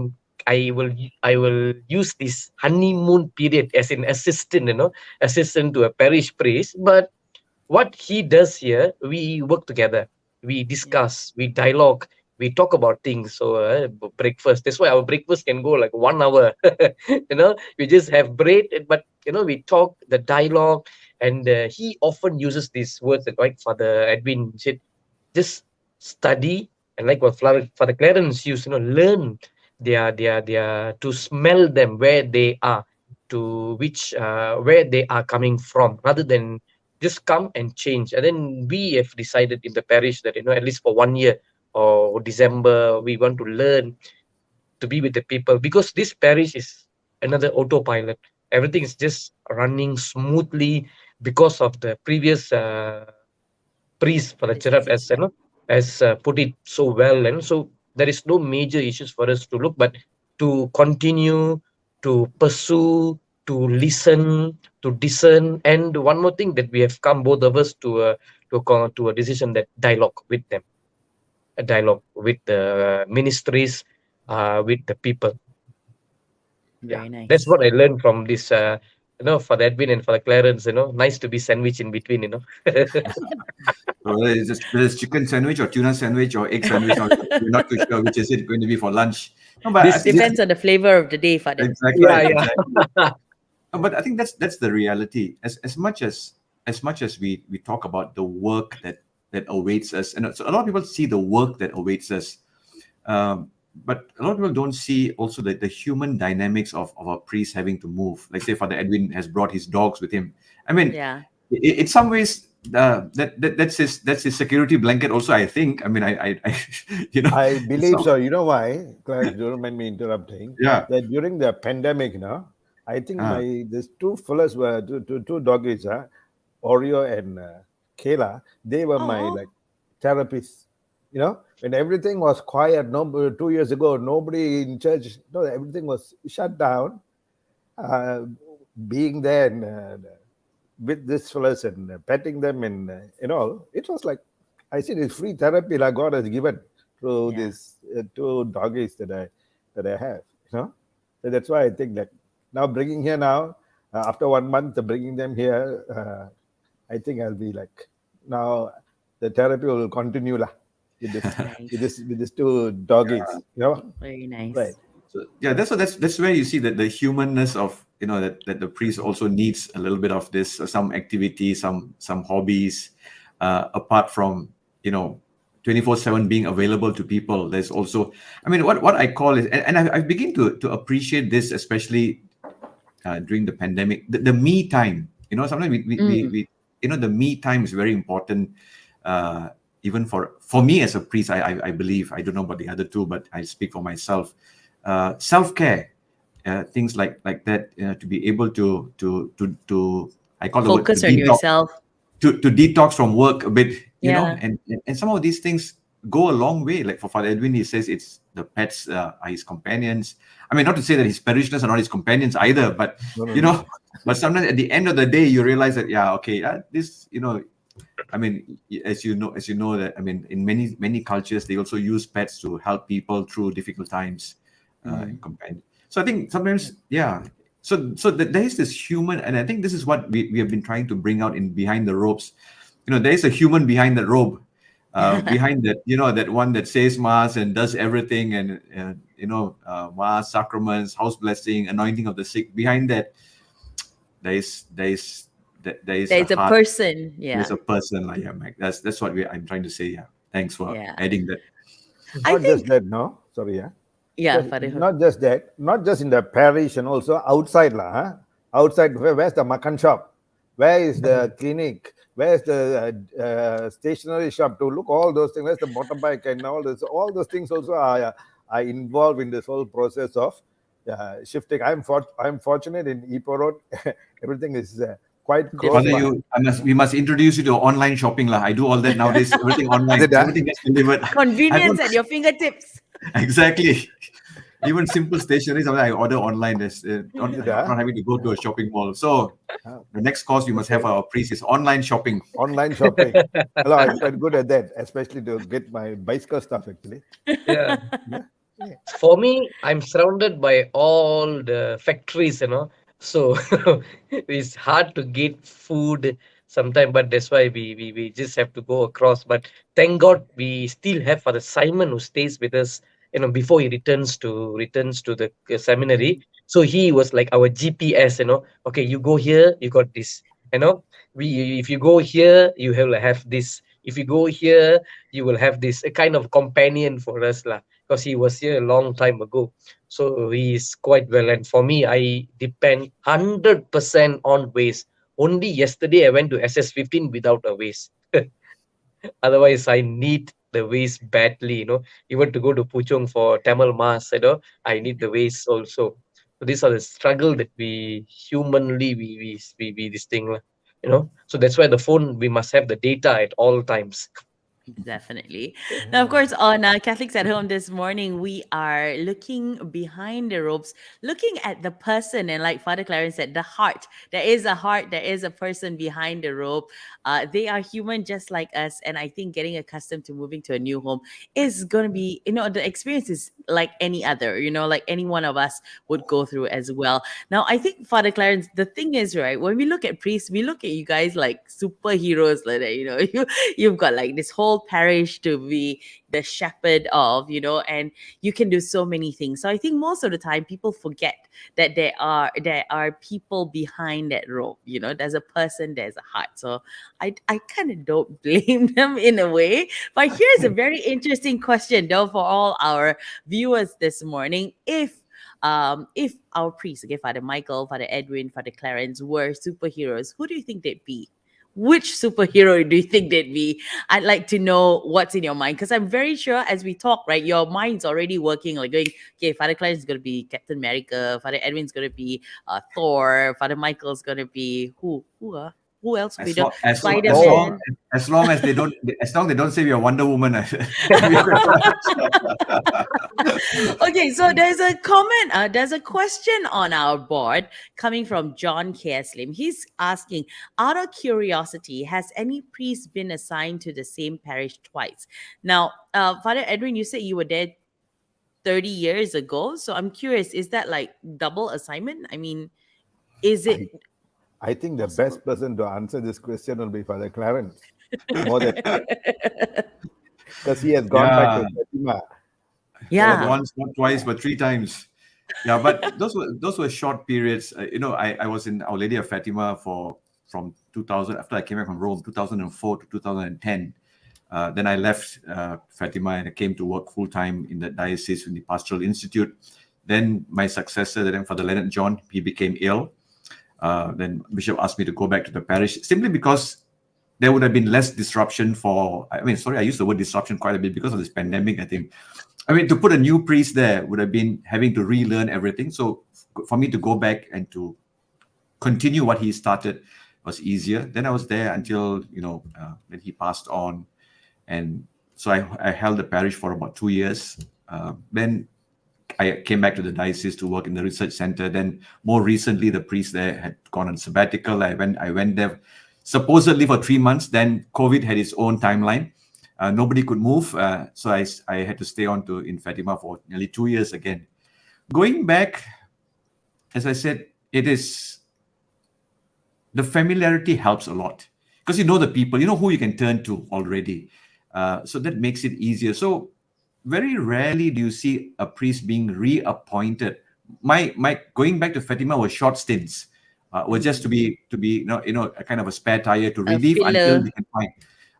will use this honeymoon period as an assistant, assistant to a parish priest. But what he does here, we work together, we discuss, we dialogue, we talk about things. So breakfast, that's why our breakfast can go like 1 hour. We just have bread, but we talk, the dialogue, and he often uses these words that, like Father Edwin said, just study, and like what Father Clarence used, learn their to smell them where they are, to which where they are coming from, rather than just come and change. And then we have decided in the parish that, at least for 1 year or December, we want to learn to be with the people, because this parish is another autopilot. Everything is just running smoothly because of the previous priest for the Cherub, as put it so well. And so there is no major issues for us to look, but to continue to pursue, to listen, to discern. And one more thing, that we have come, both of us, to a decision, that dialogue with them, a dialogue with the ministries, with the people. Very nice. That's what I learned from this, for the Edwin and for the Clarence. Nice to be sandwiched in between. So whether it's chicken sandwich or tuna sandwich or egg sandwich, we're not too sure which is it going to be for lunch. No, but This depends on the flavor of the day, Father. Exactly. Yeah. Exactly. But I think that's the reality. As much as we talk about the work that awaits us, and so a lot of people see the work that awaits us. but a lot of people don't see also the human dynamics of a priest having to move. Like say Father Edwin has brought his dogs with him. I mean, Yeah. in some ways, that's his security blanket. Also, I think. I mean, I I believe so so. You know why? Clarence, don't mind me interrupting. yeah. That during the pandemic, I think Ah, these two fellas were two doggies, Oreo and Kayla. They were my Oh. like therapists. When everything was quiet, no, 2 years ago, nobody in church, no, everything was shut down. Uh, Being there and with these fellas and petting them and all, it was like I see this free therapy that God has given through Yeah. these two doggies that I have. So that's why I think that now bringing here now after 1 month bringing them here, I think I'll be like now the therapy will continue lah with this with Nice. this with these two doggies. Very Right? nice. so yeah, that's where you see that the humanness of that the priest also needs a little bit of this, some activity, some hobbies, apart from 24/7 being available to people. There's also, I mean, what I call is, and I begin to appreciate this, especially during the pandemic, the me time. Sometimes Mm. we the me time is very important. uh, Even for me as a priest, I believe, I don't know about the other two, but I speak for myself. Self-care, things like that, to be able to I call the word to Focus on detox, yourself. to detox from work a bit, Yeah. and some of these things go a long way. Like for Father Edwin, he says it's the pets are his companions. I mean, not to say that his parishioners are not his companions either, but No, no, you no. know, but sometimes at the end of the day, you realize that, yeah, okay, this, I mean, as you know that, I mean, in many cultures, they also use pets to help people through difficult times, Mm. and companion. So I think sometimes, yeah. So there is this human, and I think this is what we have been trying to bring out in Behind the Ropes. There is a human behind that robe, behind that, that one that says mass and does everything, and mass, sacraments, house blessing, anointing of the sick. Behind that, there is a There's a heart. person. There's Yeah. a person, like, yeah, Mike. That's what I'm trying to say. Yeah, thanks for Yeah. adding that. I Not just think, that, no. Sorry, yeah. yeah, Father. Not just that, not just in the parish and also outside lah. Outside, where's the makan shop? Where is the clinic? Where's the stationery shop to look all those things? Where's the motorbike and all this? All those things also are involved in this whole process of shifting. I'm fortunate in Ipoh Road. Everything is quite close Father, Different. by. we must introduce you to online shopping, lah. I do all that nowadays. Everything Is online, it, everything gets delivered. I Convenience don't at your fingertips. exactly. Even simple stationery, something I order online. There's Is it, not having to go to a shopping mall. So the next course we must have our priest is online shopping. Online shopping. Hello, I'm quite good at that, especially to get my bicycle stuff actually. Yeah. Yeah. For me, I'm surrounded by all the factories, so it's hard to get food sometimes, but that's why we just have to go across. But thank God we still have Father Simon who stays with us, before he returns to the seminary. So he was like our GPS, okay, you go here, you got this, we if you go here, you will have this. If you go here, you will have this, a kind of companion for us, lah, because he was here a long time ago. So he is quite well. And for me, I depend 100% on waste. Only yesterday I went to SS15 without a waste. Otherwise, I need the waste badly, even to go to Puchong for Tamil Mass, I need the waste also. So these are the struggle that we humanly we this thing, So that's why the phone, we must have the data at all times. Definitely. Now, of course, on Catholics at Home this morning, we are looking behind the ropes, looking at the person. And like Father Clarence said, the heart. There is a heart, there is a person behind the rope. They are human just like us. And I think getting accustomed to moving to a new home is going to be, the experience is like any other, like any one of us would go through as well. Now, I think, Father Clarence, the thing is, right, when we look at priests, we look at you guys like superheroes, like that, you've got like this whole parish to be, the shepherd of, and you can do so many things. So I think most of the time people forget that there are people behind that robe. There's a person, there's a heart. So I kind of don't blame them in a way. But here's a very interesting question though for all our viewers this morning. If our priests, okay, Father Michael, Father Edwin, Father Clarence, were superheroes, who do you think they'd be? Which superhero do you think they'd be? I'd like to know what's in your mind, because I'm very sure as we talk, right, your mind's already working, like going, okay, Father Clarence is going to be Captain America, Father Edwin's going to be Thor, Father Michael's going to be who else we don't? Spider-Man. As long as they don't say we are Wonder Woman. Okay, so there's a comment, there's a question on our board coming from John Keslim. He's asking, out of curiosity, has any priest been assigned to the same parish twice? Now, Father Edwin, you said you were there 30 years ago. So I'm curious, is that like double assignment? I mean, is it? I think the best person to answer this question will be Father Clarence. More than because he has gone back to Fatima. Yeah. Not once, not twice, but 3 times. Yeah, but those were short periods. I was in Our Lady of Fatima from 2000, after I came back from Rome, 2004 to 2010. Then I left Fatima and I came to work full time in the diocese in the Pastoral Institute. Then my successor, then Father Leonard John, he became ill. Then Bishop asked me to go back to the parish simply because there would have been less disruption I used the word disruption quite a bit because of this pandemic, I think. To put a new priest there would have been having to relearn everything. So for me to go back and to continue what he started was easier. Then I was there until, then he passed on. And so I held the parish for about 2 years. Then I came back to the diocese to work in the research center. Then more recently, the priest there had gone on sabbatical. I went there supposedly for 3 months. Then COVID had its own timeline. Nobody could move. So I had to stay on in Fatima for nearly 2 years again. Going back, as I said, the familiarity helps a lot because you know the people, you know who you can turn to already. So that makes it easier. So very rarely do you see a priest being reappointed. My going back to Fatima was short stints. Were just to be a kind of a spare tire to relieve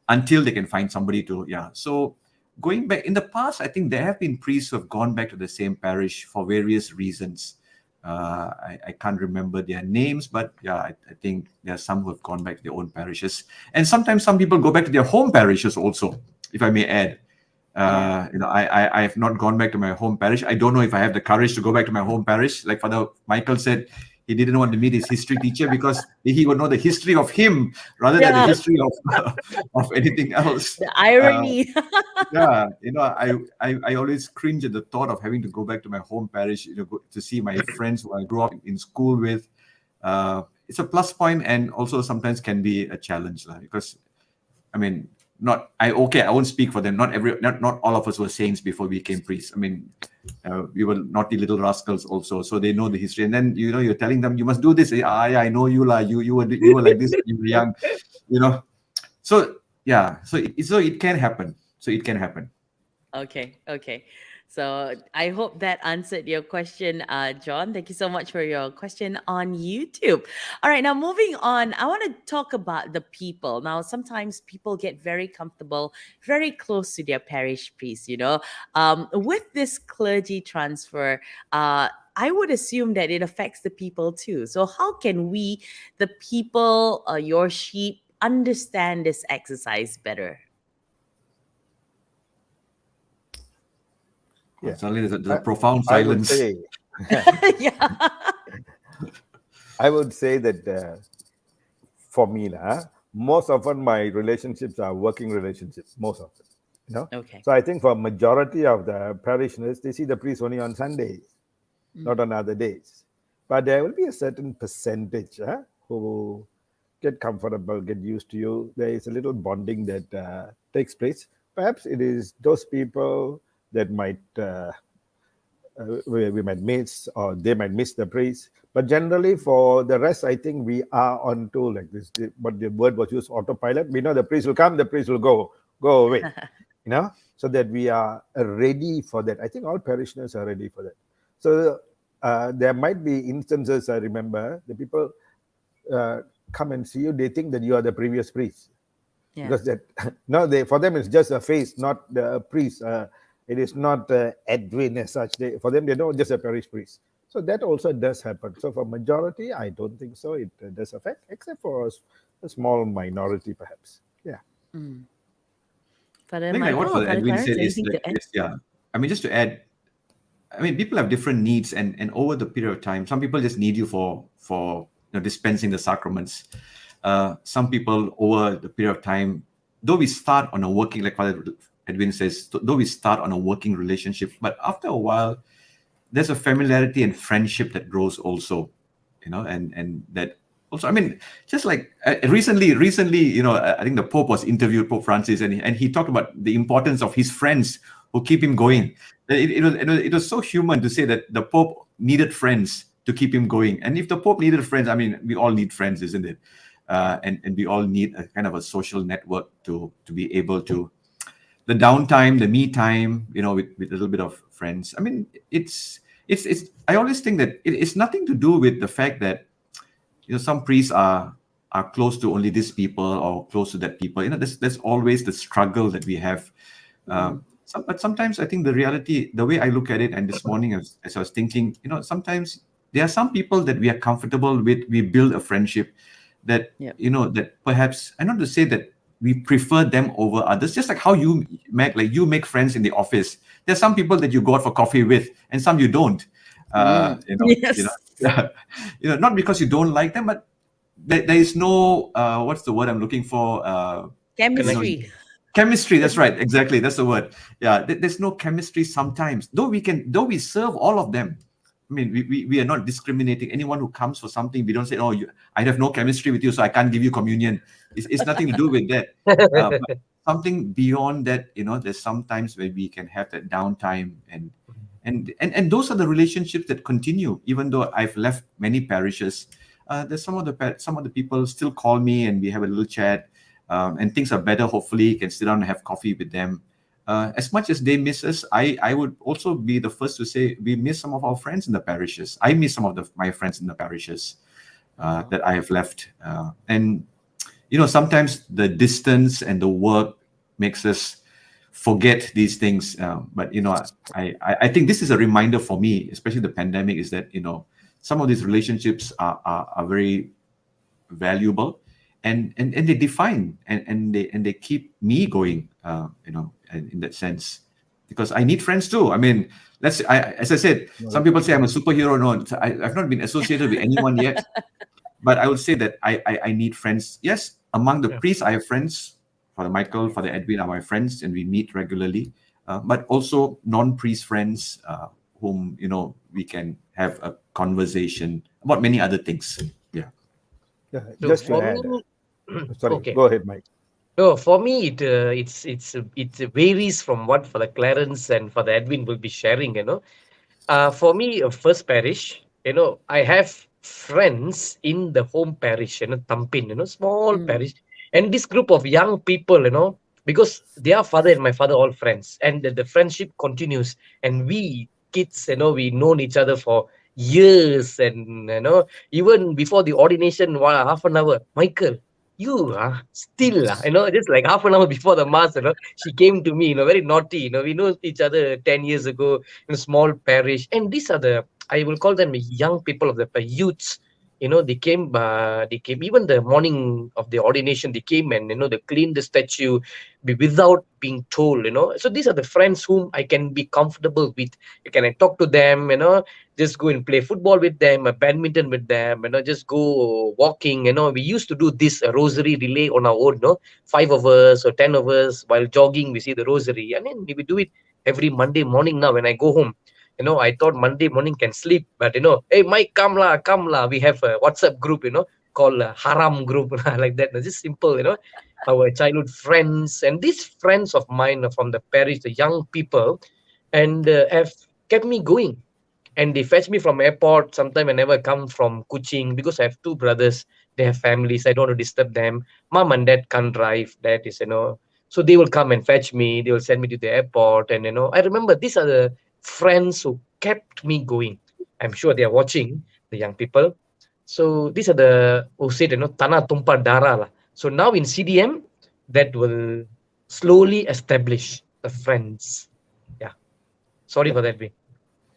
until they can find somebody to. So going back in the past, I think there have been priests who have gone back to the same parish for various reasons. I can't remember their names, but I think there are some who have gone back to their own parishes, and sometimes some people go back to their home parishes also, if I may add. I have not gone back to my home parish. I don't know if I have the courage to go back to my home parish. Like Father Michael said, he didn't want to meet his history teacher because he would know the history of him rather than the history of anything else. The irony. I always cringe at the thought of having to go back to my home parish, to see my friends who I grew up in school with. It's a plus point and also sometimes can be a challenge, because I won't speak for them. Not all of us were saints before we became priests. We were naughty little rascals also, so they know the history. And then you're telling them you must do this. I know you you were like this when you were young, So it can happen. Okay. So I hope that answered your question, John. Thank you so much for your question on YouTube. All right, now moving on, I want to talk about the people. Now, sometimes people get very comfortable, very close to their parish priest, With this clergy transfer, I would assume that it affects the people too. So how can we, the people, your sheep, understand this exercise better? Yeah. Suddenly there's a profound silence. I would say that for me, most often my relationships are working relationships, most of them. Okay. So I think for majority of the parishioners, they see the priest only on Sundays, not on other days. But there will be a certain percentage who get comfortable, get used to you. There is a little bonding that takes place. Perhaps it is those people that might we might miss, or they might miss the priest. But generally, for the rest, I think we are on to like this. But the word was used, autopilot. We know the priest will come, the priest will go away. so that we are ready for that. I think all parishioners are ready for that. So there might be instances, I remember, the people come and see you, they think that you are the previous priest. Yeah. Because that no, for them it's just a face, not the priest. It is not Edwin as such. For them, they know just a parish priest. So that also does happen. So for majority, I don't think so. It does affect, except for a small minority, perhaps. Yeah. Mm. Father I think like Michael what or Father Father Edwin Clarence, said is anything like to add? this, yeah. I mean, just to add, I mean, people have different needs, and over the period of time, some people just need you for dispensing the sacraments. Some people over the period of time, though we start on a working, like Father Edwin says, though we start on a working relationship, but after a while, there's a familiarity and friendship that grows also, and that also, I mean, just like recently, I think the Pope was interviewed, Pope Francis, and he talked about the importance of his friends who keep him going. It was so human to say that the Pope needed friends to keep him going. And if the Pope needed friends, I mean, we all need friends, isn't it? And we all need a kind of a social network to be able to, the downtime, the me time, with a little bit of friends. I mean, it's I always think that it's nothing to do with the fact that some priests are close to only these people or close to that people. There's always the struggle that we have. But sometimes I think the reality, the way I look at it, and this morning as I was thinking, sometimes there are some people that we are comfortable with. We build a friendship that Yep. that perhaps, I not to say that we prefer them over others. Just like how you make friends in the office. There's some people that you go out for coffee with, and some you don't. Yes. Not because you don't like them, but there is no what's the word I'm looking for? Chemistry. Chemistry. That's right. Exactly. That's the word. Yeah. There's no chemistry sometimes. Though we serve all of them. I mean, we are not discriminating. Anyone who comes for something, we don't say, "Oh, I have no chemistry with you, so I can't give you communion." It's nothing to do with that. But something beyond that, there's sometimes where we can have that downtime, and those are the relationships that continue. Even though I've left many parishes, there's some of the people still call me, and we have a little chat, and things are better. Hopefully, can sit down and have coffee with them. As much as they miss us, I would also be the first to say we miss some of our friends in the parishes. I miss some of my friends in the parishes that I have left. And sometimes the distance and the work makes us forget these things. But I think this is a reminder for me, especially the pandemic, is that some of these relationships are very valuable, and they define and they keep me going, in that sense, because I need friends too. I mean, as I said, some people say I'm a superhero. No, I've not been associated with anyone yet, but I would say that I need friends. Yes, among the priests, I have friends. Father Michael, Father Edwin are my friends, and we meet regularly. But also non-priest friends, whom we can have a conversation about many other things. Yeah. Yeah. So Just to for add. me, Sorry. okay. Go ahead, Mike. No, for me, it varies from what for the Clarence and for the Edwin will be sharing. For me, first parish, I have friends in the home parish, Tampin, small parish, and this group of young people, because their father and my father all friends, and the friendship continues, and we kids, we known each other for years, and even before the ordination, half an hour, Michael. You are still, just like half an hour before the mass, she came to me, very naughty. We know each other 10 years ago in a small parish. And these are I will call them young people of the youths. They came even the morning of the ordination, they came and, they cleaned the statue without being told, So these are the friends whom I can be comfortable with. I talk to them, just go and play football with them, badminton with them, just go walking. We used to do this rosary relay on our own, 5 of us or 10 of us while jogging. We see the rosary, and then we do it every Monday morning. Now when I go home, I thought Monday morning can sleep, but hey Mike, come lah. We have a WhatsApp group, called Haram group, like that. Just simple, our childhood friends, and these friends of mine from the parish, the young people, and have kept me going. And they fetch me from airport. Sometime I never come from Kuching because I have two brothers. They have families. I don't want to disturb them. Mom and dad can't drive. Dad is, So they will come and fetch me. They will send me to the airport. And, I remember these are the friends who kept me going. I'm sure they are watching, the young people. So these are the, who said, Tanah Tumpah Darah lah. So now in CDM, that will slowly establish the friends. Yeah. Sorry for that, Vin.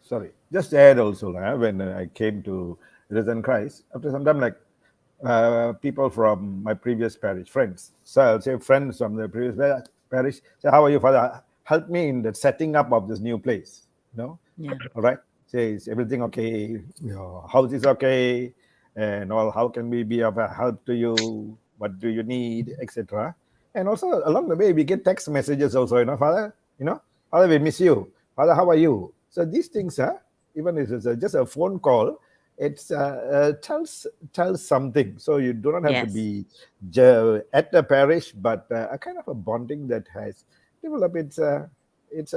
Sorry, just to add also, when I came to Risen Christ, after some time, like people from my previous parish, friends. So I'll say friends from the previous parish say, "How are you, Father? Help me in the setting up of this new place." Yeah. All right. Say, is everything okay? Your house is okay, and all. How can we be of a help to you? What do you need, etc. And also along the way, we get text messages also. Father, Father, we miss you. Father, how are you? So these things, even if it's just a phone call, it tells something. So you do not have to Yes. be at the parish, but a kind of a bonding that has developed. It's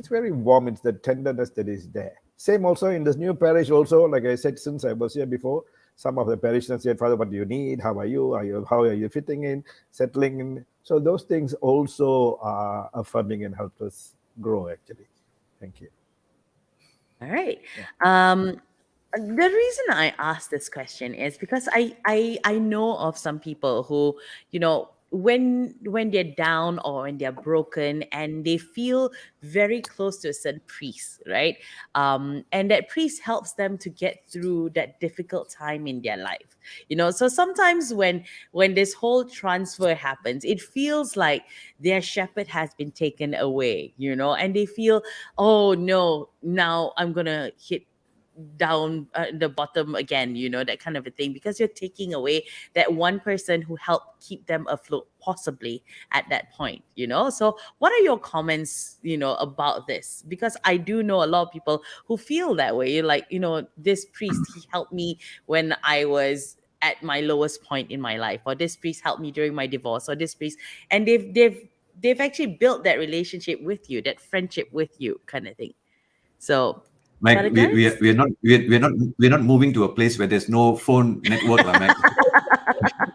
very warm. It's the tenderness that is there. Same also in this new parish. Also, like I said, since I was here before, some of the parishioners said, "Father, what do you need? How are you? How are you fitting in, settling in?" So those things also are affirming and help us grow. Actually, thank you. All right. The reason I asked this question is because I know of some people who, when they're down or when they're broken and they feel very close to a certain priest, right? And that priest helps them to get through that difficult time in their life. So sometimes when this whole transfer happens, it feels like their shepherd has been taken away, and they feel, oh no, now I'm gonna hit down the bottom again, that kind of a thing, because you're taking away that one person who helped keep them afloat, possibly at that point. So what are your comments, about this? Because I do know a lot of people who feel that way. You're like, this priest, he helped me when I was at my lowest point in my life, or this priest helped me during my divorce, or this priest, and they've actually built that relationship with you, that friendship with you, kind of thing. So, Father Mike, Clarence? we're not moving to a place where there's no phone network, lah, Mike.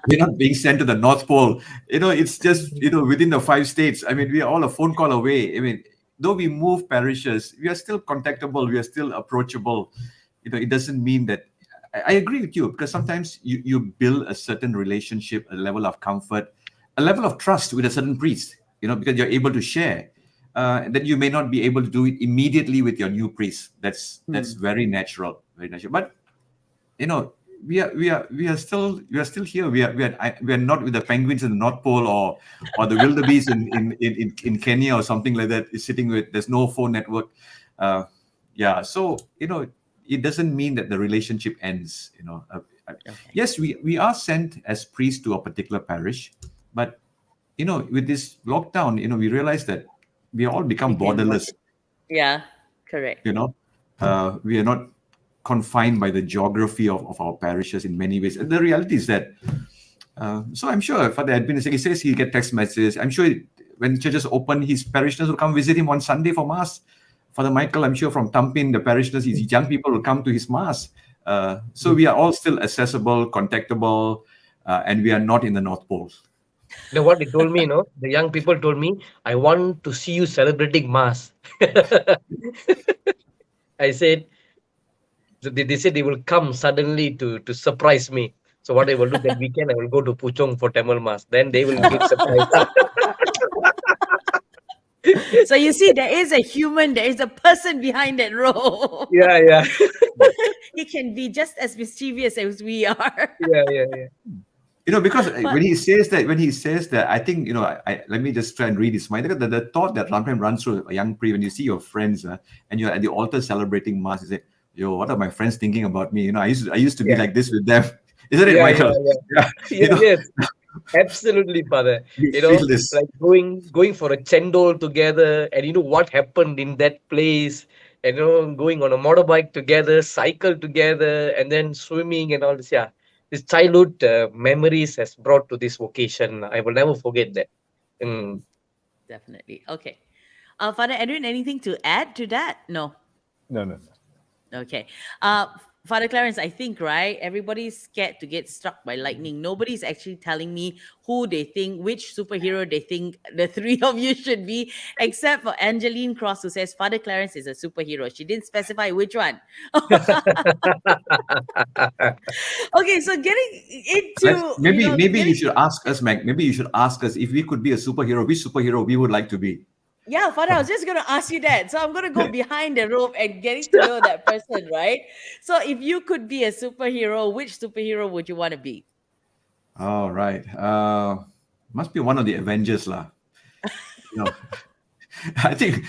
We're not being sent to the North Pole. It's just within the 5 states. I mean, we are all a phone call away. I mean, though we move parishes, we are still contactable. We are still approachable. It doesn't mean that. I agree with you, because sometimes you build a certain relationship, a level of comfort, a level of trust with a certain priest. Because you're able to share. That you may not be able to do it immediately with your new priest. That's very natural, very natural. But we are still here. We are not with the penguins in the North Pole, or the wildebeest in Kenya or something like that. Is sitting with, there's no phone network. So it doesn't mean that the relationship ends. Okay. Yes, we are sent as priests to a particular parish, but with this lockdown, we realize that we all become borderless. Yeah, correct. We are not confined by the geography of our parishes in many ways. And the reality is that, so I'm sure Father Edwin, he says he get text messages. I'm sure when churches open, his parishioners will come visit him on Sunday for Mass. Father Michael, I'm sure from Tampin, the parishioners, his young people will come to his Mass. So we are all still accessible, contactable, and we are not in the North Pole. What they told me, the young people told me, I want to see you celebrating Mass. I said, they said they will come suddenly to surprise me. So what I will do that weekend, I will go to Puchong for Tamil Mass. Then they will give surprise. So you see, there is a human, there is a person behind that role. Yeah. He can be just as mischievous as we are. Yeah. Because when he says that, I think, let me just try and read his mind. The thought that sometimes runs through a young priest when you see your friends and you're at the altar celebrating Mass, you say, yo, what are my friends thinking about me? I used to be like this with them. Isn't it, Michael? Yes. Absolutely, Father. You feel this. Like going for a chendol together, and what happened in that place, and going on a motorbike together, cycle together, and then swimming and all this. Yeah, this childhood memories has brought to this vocation. I will never forget that. Definitely. Okay. Father Edwin, anything to add to that? No. No. Okay. Father Clarence, I think, right? Everybody's scared to get struck by lightning. Nobody's actually telling me who they think, which superhero they think the three of you should be, except for Angeline Cross, who says Father Clarence is a superhero. She didn't specify which one. Okay, so getting into, Maybe you getting, should ask us, Meg. Maybe you should ask us if we could be a superhero, which superhero we would like to be. yeah, Father, I was just going to ask you that. So I'm going to go behind the rope and getting to know that person, right? So if you could be a superhero, which superhero would you want to be? All right. Must be one of the Avengers, lah. You know, I think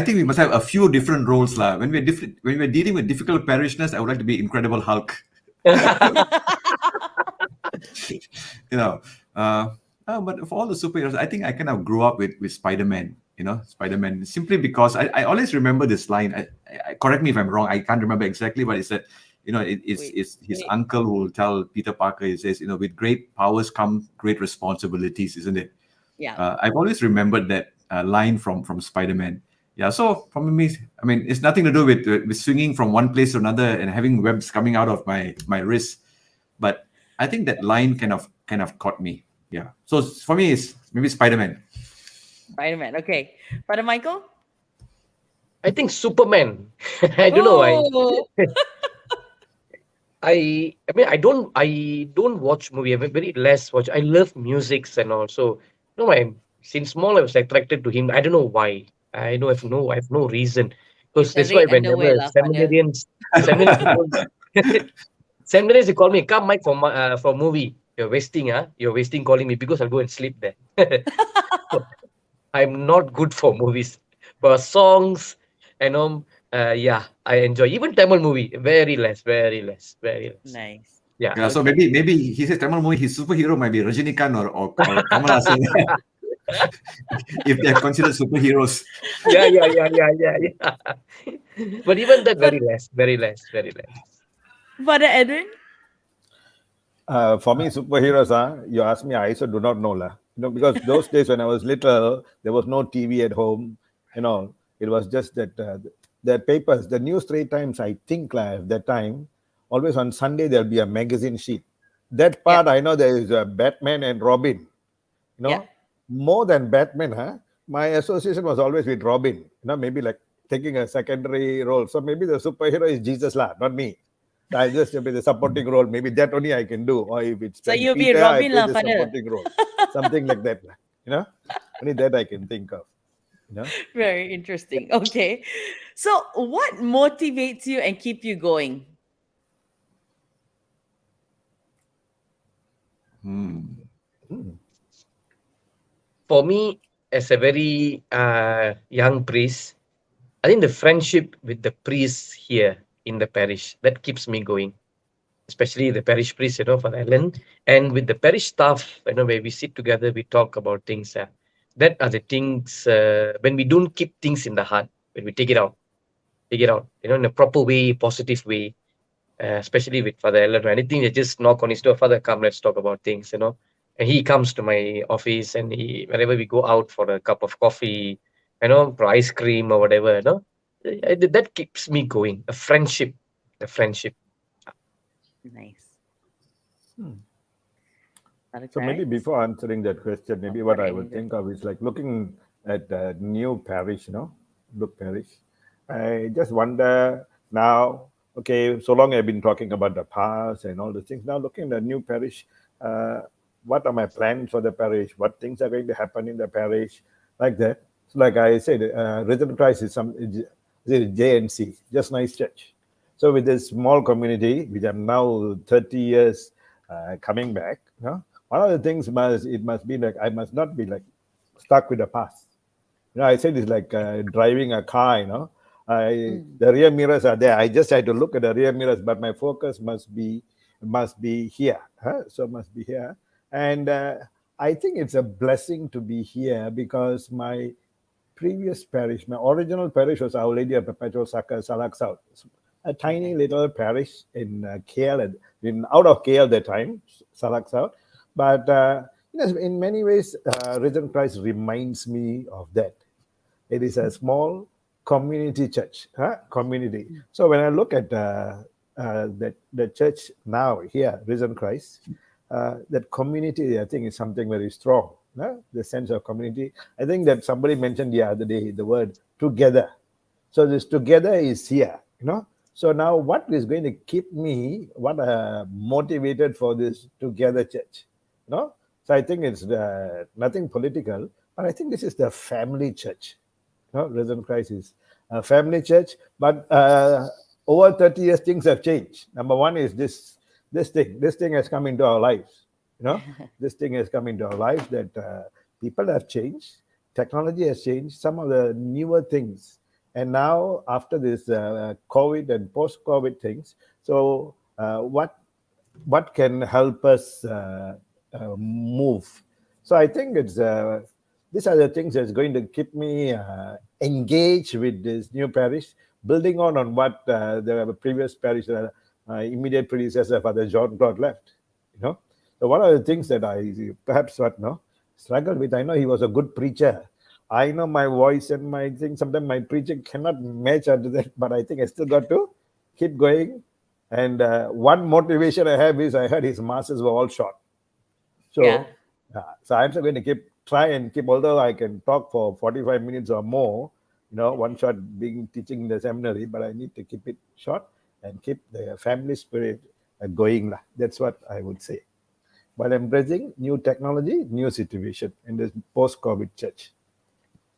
we must have a few different roles, lah. When we're dealing with difficult parishioners, I would like to be Incredible Hulk. You know, but for all the superheroes, I think I kind of grew up with Spider-Man. Spider-Man, simply because I always remember this line. Correct me if I'm wrong. I can't remember exactly, but it said, it's his uncle who will tell Peter Parker. He says, with great powers come great responsibilities, isn't it? Yeah. I've always remembered that line from Spider-Man. Yeah. So for me, I mean, it's nothing to do with swinging from one place to another and having webs coming out of my wrist, but I think that line kind of caught me. Yeah. So for me, it's maybe Spider-Man. Spider-Man. Okay. Father Michael? I think Superman. I don't know why. Oh, I mean I don't watch movie. I very less watch. I love musics and all. So since small I was attracted to him. I don't know why. I have no reason. Because it's a that's why red underwear, whenever lah, Father. seminarians they call me, come Mike for movie. You're wasting calling me because I'll go and sleep there. I'm not good for movies. For songs, yeah, I enjoy even Tamil movie. Very less, very less, very less. Nice. Yeah. Yeah. So Okay. maybe he says Tamil movie, his superhero might be Rajinikanth or Kamal Haasan. If they're considered superheroes. Yeah. But even that, But very less. Father Edwin? For me, superheroes, you ask me, I also do not know, lah. Because those days when I was little, there was no TV at home. It was just that the papers, the News 3 Times, I think, at that time, always on Sunday there'll be a magazine sheet. That part I know there is Batman and Robin. Yeah. More than Batman, my association was always with Robin. Maybe like taking a secondary role. So maybe the superhero is Jesus, lah, not me. I just be the supporting role. Maybe that only I can do. Or if it's So you'll be Peter, I Robin, play lah, the Father. supporting role. Something like that. Only that I can think of. Very interesting. Okay. So what motivates you and keep you going? For me, as a very young priest, I think the friendship with the priests here in the parish that keeps me going, especially the parish priest, Father Alan, and with the parish staff, where we sit together, we talk about things. That are the things when we don't keep things in the heart, when we take it out, in a proper way, positive way. Especially with Father Alan, or anything, they just knock on his door, Father, come, let's talk about things, And he comes to my office, and whenever we go out for a cup of coffee, for ice cream or whatever, that keeps me going. A friendship. Nice. So maybe before answering that question, maybe what I would think of is like looking at the new parish, Look Parish. I just wonder now, okay, so long I've been talking about the past and all the things. Now looking at the new parish, what are my plans for the parish? What things are going to happen in the parish? Like that. So like I said, Rhythm Christ is JNC, just nice church. So with this small community, which I'm now 30 years coming back, one of the things it must be like, I must not be like stuck with the past. I said it's like driving a car, the rear mirrors are there. I just had to look at the rear mirrors, but my focus must be here. So must be here. And I think it's a blessing to be here because my previous parish, my original parish was Our Lady of Perpetual Succor, Salak South. A tiny little parish in KL, out of KL that time, Salak South. But in many ways, Risen Christ reminds me of that. It is a small community church, community. So when I look at that the church now here, risen Christ, that community, I think, is something very strong. The sense of community. I think that somebody mentioned the other day the word together. So this together is here, So now what is going to keep me, what motivated for this together church, So I think it's nothing political, but I think this is the family church. Risen Christ is a family church, but over 30 years things have changed. Number one is this thing has come into our lives. This thing has come into our lives that people have changed, technology has changed, some of the newer things, and now after this COVID and post-COVID things, so what can help us move? So I think it's these are the things that's going to keep me engaged with this new parish, building on what the previous parish, immediate predecessor, Father John Claude left. So one of the things that I perhaps struggled with, I know he was a good preacher. I know my voice and my thing, sometimes my preaching cannot match under that, but I think I still got to keep going. And one motivation I have is I heard his masses were all short. So, so I'm still going to try and keep, although I can talk for 45 minutes or more, one shot being teaching in the seminary, but I need to keep it short and keep the family spirit going. That's what I would say. While embracing new technology, new situation in this post-COVID church.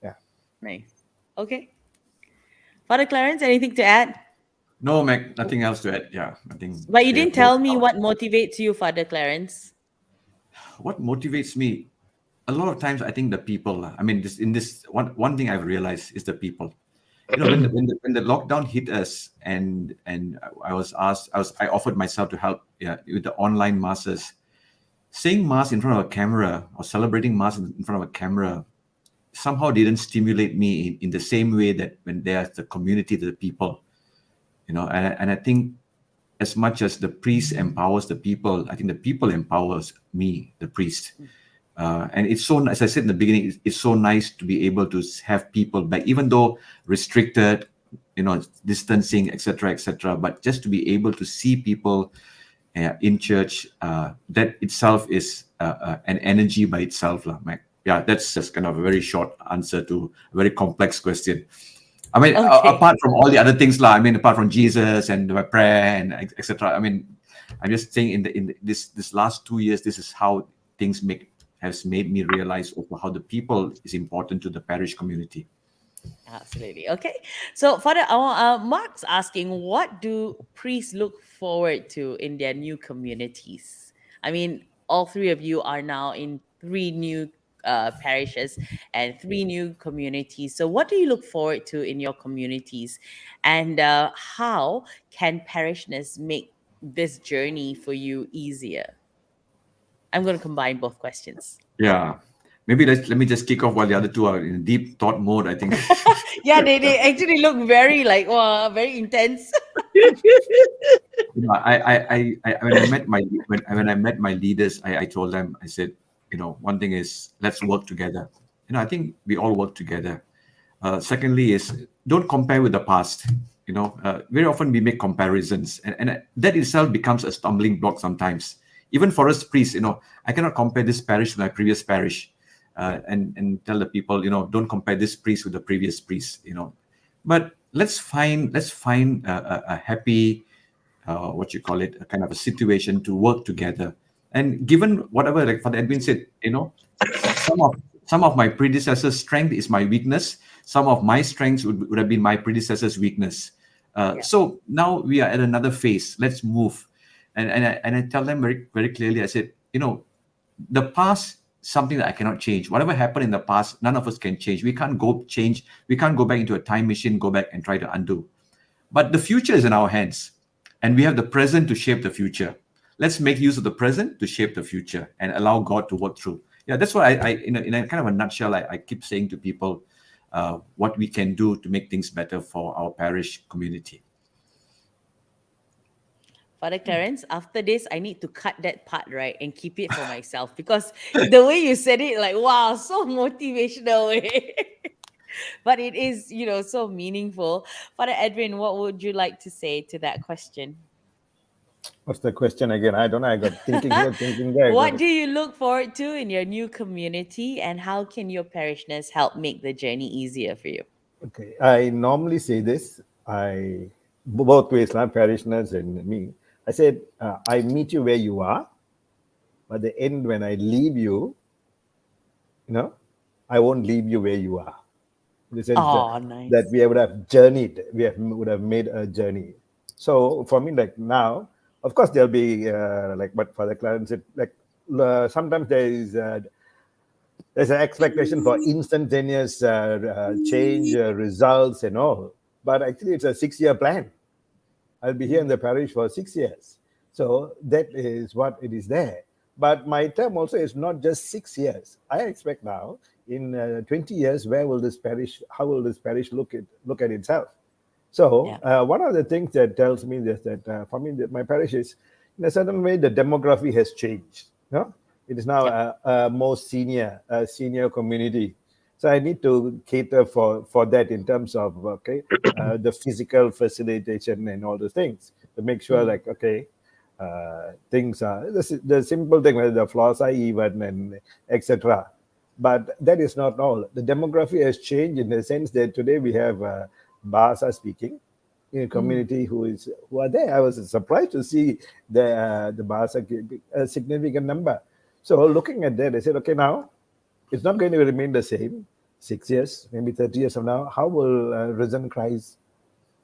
Yeah. Nice. Okay. Father Clarence, anything to add? No, Mac, nothing else to add. Yeah, I think. But you didn't tell me what motivates you, Father Clarence. What motivates me? A lot of times, I think the people. I mean, one thing I've realized is the people. When the lockdown hit us, and I was asked, I offered myself to help with the online masses. Saying mass in front of a camera or celebrating mass in front of a camera somehow didn't stimulate me in the same way that when there's the community, the people, and I think as much as the priest empowers the people, I think the people empowers me, the priest. And it's so, as I said in the beginning, it's so nice to be able to have people back, even though restricted, distancing, etc., but just to be able to see people in church, that itself is an energy by itself, Mac. Yeah, that's just kind of a very short answer to a very complex question. I mean, apart from all the other things, I mean, apart from Jesus and my prayer and etc. I mean, I'm just saying in this last 2 years, this is how things has made me realize also how the people is important to the parish community. Absolutely. Okay. So, Father, Mark's asking, what do priests look forward to in their new communities? I mean, all three of you are now in 3 new parishes and 3 new communities. So, what do you look forward to in your communities? And how can parishioners make this journey for you easier? I'm going to combine both questions. Yeah. Maybe let me just kick off while the other two are in deep thought mode, I think. Yeah, they actually look very very intense. I when I met my leaders, I told them, I said, one thing is, let's work together. I think we all work together. Secondly is, don't compare with the past. Very often we make comparisons, and that itself becomes a stumbling block sometimes. Even for us priests, I cannot compare this parish with my previous parish, and tell the people, don't compare this priest with the previous priest. But let's find a happy, a kind of a situation to work together. And given whatever, like Father Edwin said, some of my predecessors' strength is my weakness. Some of my strengths would have been my predecessors' weakness. So now we are at another phase. Let's move. And I tell them very, very clearly, I said, the past, something that I cannot change. Whatever happened in the past, none of us can change. We can't go change. We can't go back into a time machine, go back and try to undo. But the future is in our hands, and we have the present to shape the future. Let's make use of the present to shape the future and allow God to work through. Yeah, that's what I in a kind of a nutshell, I keep saying to people what we can do to make things better for our parish community. Father Clarence, after this, I need to cut that part, right, and keep it for myself, because the way you said it, like, wow, so motivational. But it is, so meaningful. Father Edwin, what would you like to say to that question? What's the question again? I don't know. I got thinking here, thinking there. What do you look forward to in your new community, and how can your parishioners help make the journey easier for you? Okay, I normally say this. I both ways, like parishioners and me. I said, I meet you where you are, but the end when I leave you, I won't leave you where you are. In the sense Oh, that nice. we would have journeyed, would have made a journey. So for me, like now, of course, there'll be like what Father Clarence said. Like sometimes there's an expectation for instantaneous change, results, and all. But actually, it's a 6-year plan. I'll be here in the parish for 6 years. So that is what it is there. But my term also is not just 6 years. I expect now in 20 years, how will this parish look at itself? So one of the things that tells me this, that for me, that my parish is, in a certain way, the demography has changed. It is now a more senior community. So I need to cater for that in terms of the physical facilitation and all those things to make sure things are the simple thing, whether the floors are even and etc. But that is not all. The demography has changed in the sense that today we have Bahasa speaking in a community who are there. I was surprised to see the Bahasa a significant number. So looking at that, I said, okay, now it's not going to remain the same. 6 years, maybe 30 years from now, how will risen Christ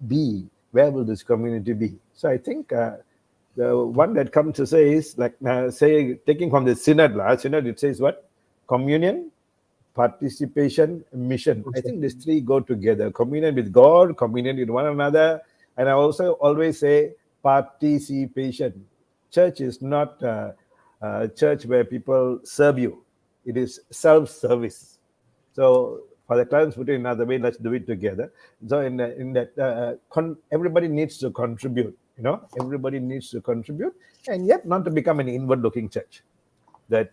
be? Where will this community be? So I think the one that comes to say is taking from the synod, it says what? Communion, participation, mission. I think these three go together. Communion with God, communion with one another. And I also always say participation. Church is not a church where people serve you. It is self-service. So Father Clarence put it another way, let's do it together. So in that, everybody needs to contribute. Everybody needs to contribute, and yet not to become an inward-looking church. That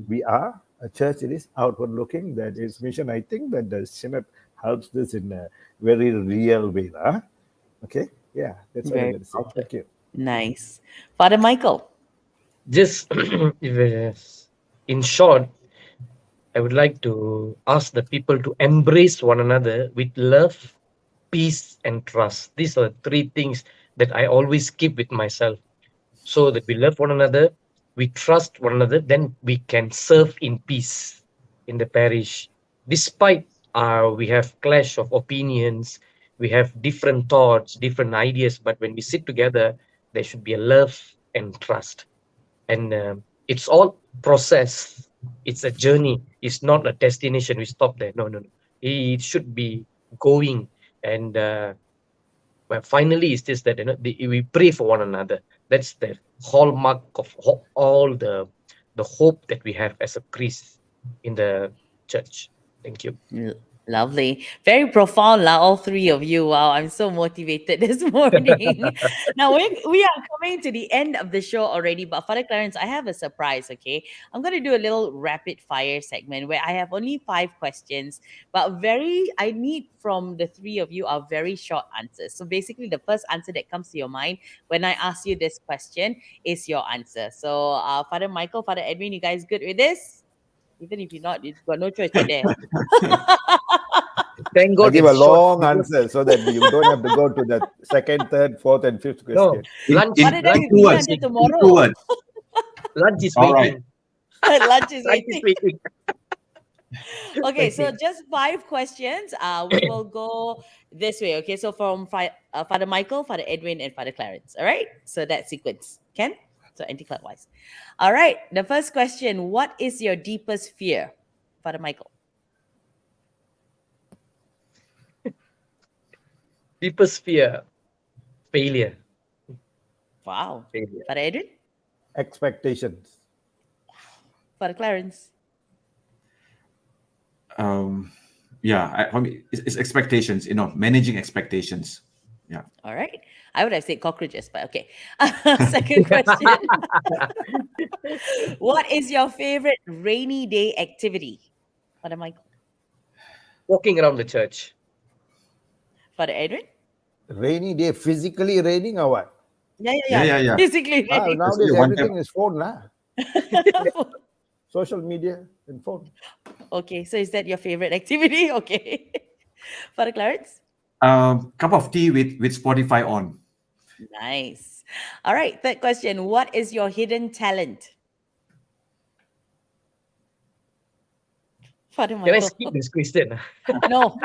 we are a church that is outward-looking, that is mission. I think that the synod helps this in a very real way. Okay, yeah, that's what I'm going to say. Thank you. Nice. Father Michael. Just in short, I would like to ask the people to embrace one another with love, peace, and trust. These are three things that I always keep with myself. So that we love one another, we trust one another, then we can serve in peace in the parish. Despite we have clash of opinions, we have different thoughts, different ideas, but when we sit together, there should be a love and trust. And it's all process. It's a journey. It's not a destination. We stop there. No. It should be going. And but finally, it's just that we pray for one another. That's the hallmark of all the hope that we have as a priest in the church. Thank you. Lovely. Very profound, all three of you. Wow, I'm so motivated this morning. Now, we are coming to the end of the show already, but Father Clarence, I have a surprise, okay? I'm going to do a little rapid fire segment where I have only 5 questions, but I need from the three of you are very short answers. So basically, the first answer that comes to your mind when I ask you this question is your answer. So, Father Michael, Father Edwin, you guys good with this? Even if you're not, you've got no choice, you're there. Thank I God give a it's short. long answer so that you don't have to go to the second, third, fourth, and fifth question. No, lunch What did I is do until tomorrow? words. lunch is All right. waiting. Lunch is Lunch is waiting. waiting. Okay, so just 5 questions. We will go this way. Okay, so from Father Michael, Father Edwin, and Father Clarence. All right, so that sequence. Ken? So anti-clockwise. All right, the first question: what is your deepest fear, Father Michael? Deepest fear, failure. Wow. Failure. Father Edwin? Expectations. Father Clarence? For me, it's expectations. Managing expectations. Yeah. All right. I would have said cockroaches, but okay. Second question. What is your favorite rainy day activity, Father Michael? Walking around the church. Father Edwin? Rainy day, physically raining or what? Yeah. Basically, reading. Nowadays one everything is phone, lah. Social media and phone. Okay, so is that your favorite activity? Okay. Father Clarence? Cup of tea with Spotify on. Nice. All right, third question. What is your hidden talent? Father Can I Michael? skip this question? No.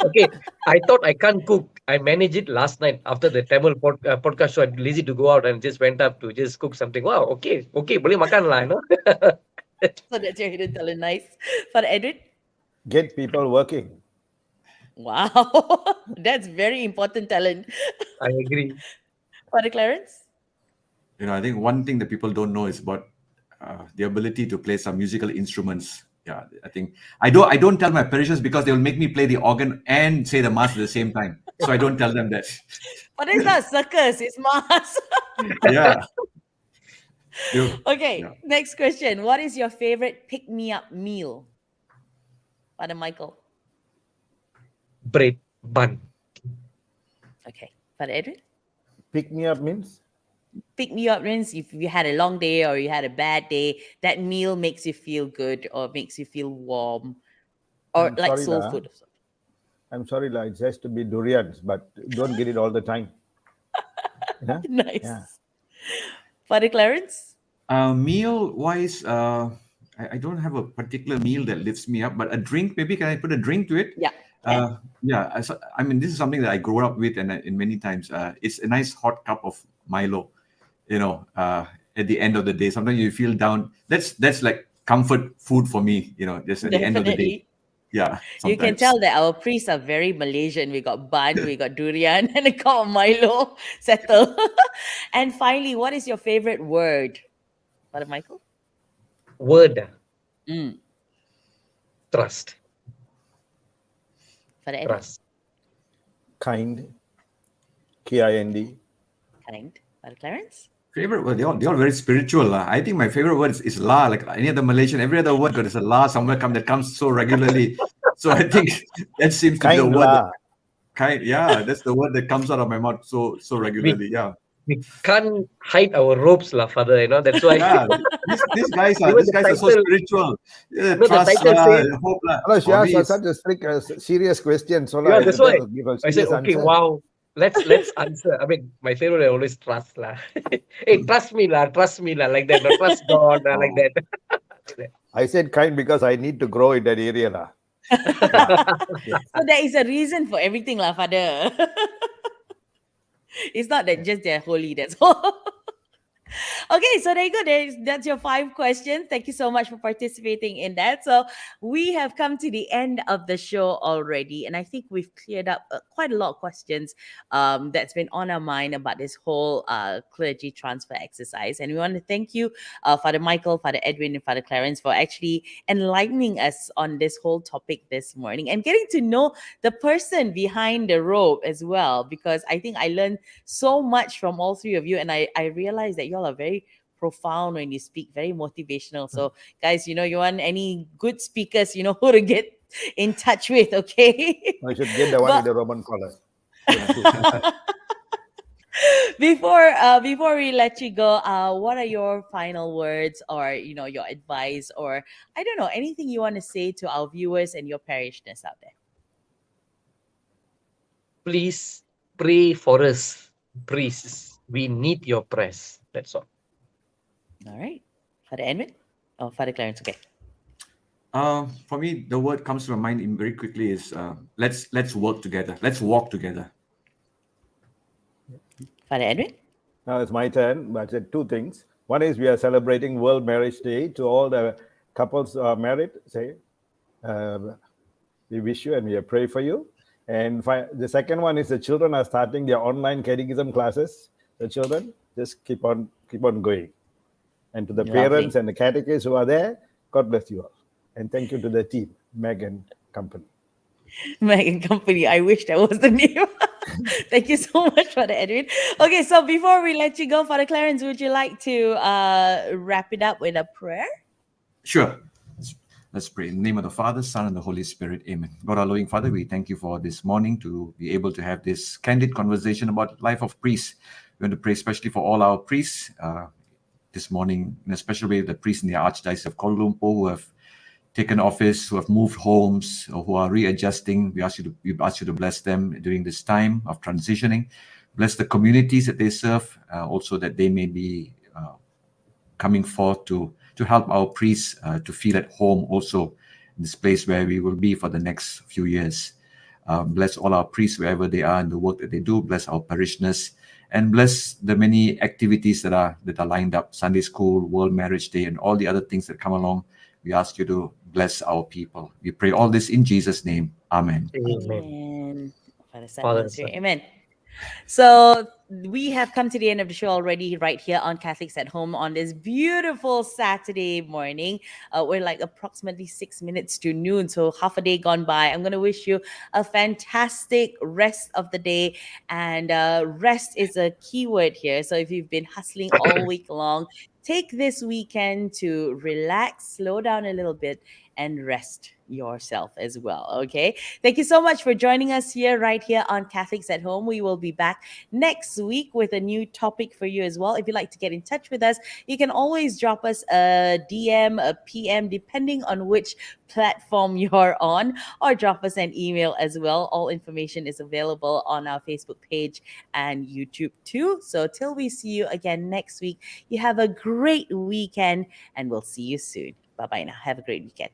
Okay, I thought I can't cook. I managed it last night after the Tamil podcast show. I'm lazy to go out and just went up to just cook something. Wow, okay, boleh makan lah, you know. So that's your hidden talent. Nice. Father Edwin? Get people working. Wow. That's very important talent. I agree. Father Clarence? I think one thing that people don't know is about the ability to play some musical instruments. Yeah, I think I don't tell my parishioners because they will make me play the organ and say the mass at the same time. So I don't tell them that. But it's not circus, it's mass. Yeah. Okay, Yeah. next question. What is your favorite pick-me-up meal? Father Michael? Bread bun. Okay. Father Edwin? Pick me up means? Pick me up means if you had a long day or you had a bad day, that meal makes you feel good or makes you feel warm or I'm like sorry, soul lah. food. I'm sorry, lah. It has to be durians, but don't get it all the time. Yeah? Nice. Yeah. Father Clarence? Meal wise, I don't have a particular meal that lifts me up, but a drink, maybe can I put a drink to it? Yeah. Yeah. I mean, this is something that I grew up with, and in many times, it's a nice hot cup of Milo. At the end of the day, sometimes you feel down. That's like comfort food for me. Just at the end of the day. Yeah. You can sometimes. tell that our priests are very Malaysian. We got bun, we got durian, and a cup of Milo. Settle. And finally, what is your favorite word? Father Michael? Word. Mm. Trust. Father Edwin? Trust. Kind. Kind. Kind. Father Clarence? Favorite word, they're all very spiritual. I think my favorite word is la. Like any other Malaysian, every other word there's a la somewhere that comes so regularly. So I think that seems to be the Kind word. lah. Kind, yeah, that's the word that comes out of my mouth so regularly. Yeah, We can't hide our ropes, lah, Father. That's why. yeah. These guys are Even the so title- spiritual. Yeah, No, the trust, title says- hope, No, she asked hobbies. such a strict, serious question. So Yeah, that's why give a I said, serious okay, answer. wow. Let's answer. I mean, my favorite I always trust lah. Hey, trust me lah, like that. No, trust God lah, like that. I said kind because I need to grow in that area, lah. So there is a reason for everything, lah, Father. It's not that just they're holy, that's all. Okay, so there you go. That's your 5 questions. Thank you so much for participating in that. So we have come to the end of the show already, and I think we've cleared up quite a lot of questions that's been on our mind about this whole clergy transfer exercise. And we want to thank you, Father Michael, Father Edwin, and Father Clarence, for actually enlightening us on this whole topic this morning and getting to know the person behind the robe as well, because I think I learned so much from all 3 of you, and I realized that you all are very profound when you speak, very motivational. So guys, you want any good speakers, who to get in touch with, okay? I should get the one with the Roman collar. Before we let you go, what are your final words or your advice, or I don't know, anything you want to say to our viewers and your parishness out there? Please pray for us, priests. We need your prayers. That's all. All right. Father Edwin? Oh, Father Clarence, okay. For me, the word comes to my mind very quickly is let's work together. Let's walk together. Father Edwin? Now it's my turn, but I said 2 things. One is we are celebrating World Marriage Day. To all the couples who are married, say, we wish you and we pray for you. And the second one is the children are starting their online catechism classes. The children, just keep on going. And to the parents and the catechists who are there, God bless you all. And thank you to the team, Meg and company. Meg and Company. I wish that was the name. Thank you so much, Father Edwin. Okay, so before we let you go, Father Clarence, would you like to wrap it up with a prayer? Sure. Let's pray. In the name of the Father, Son, and the Holy Spirit. Amen. God, our loving Father, we thank you for this morning to be able to have this candid conversation about life of priests. We want to pray especially for all our priests this morning, in a special way, the priests in the Archdiocese of Kuala Lumpur who have taken office, who have moved homes, or who are readjusting. We ask you to bless them during this time of transitioning. Bless the communities that they serve, also that they may be coming forth to help our priests to feel at home also in this place where we will be for the next few years. Bless all our priests wherever they are in the work that they do. Bless our parishioners, and bless the many activities that are lined up, Sunday School, World Marriage Day, and all the other things that come along. We ask you to bless our people. We pray all this in Jesus' name. Amen. Amen. Father, Son, Father, Holy Spirit. Son. Amen. So we have come to the end of the show already, right here on Catholics at Home on this beautiful Saturday morning. We're like approximately 6 minutes to noon, so half a day gone by. I'm going to wish you a fantastic rest of the day, and rest is a key word here. So if you've been hustling all week long, take this weekend to relax, slow down a little bit, and rest yourself as well. Okay. Thank you so much for joining us right here on Catholics at Home. We will be back next week with a new topic for you as well. If you'd like to get in touch with us, you can always drop us a DM, a PM, depending on which platform you're on, or drop us an email as well. All information is available on our Facebook page and YouTube too. So till we see you again next week, you have a great weekend, and we'll see you soon. Bye-bye now. Have a great weekend.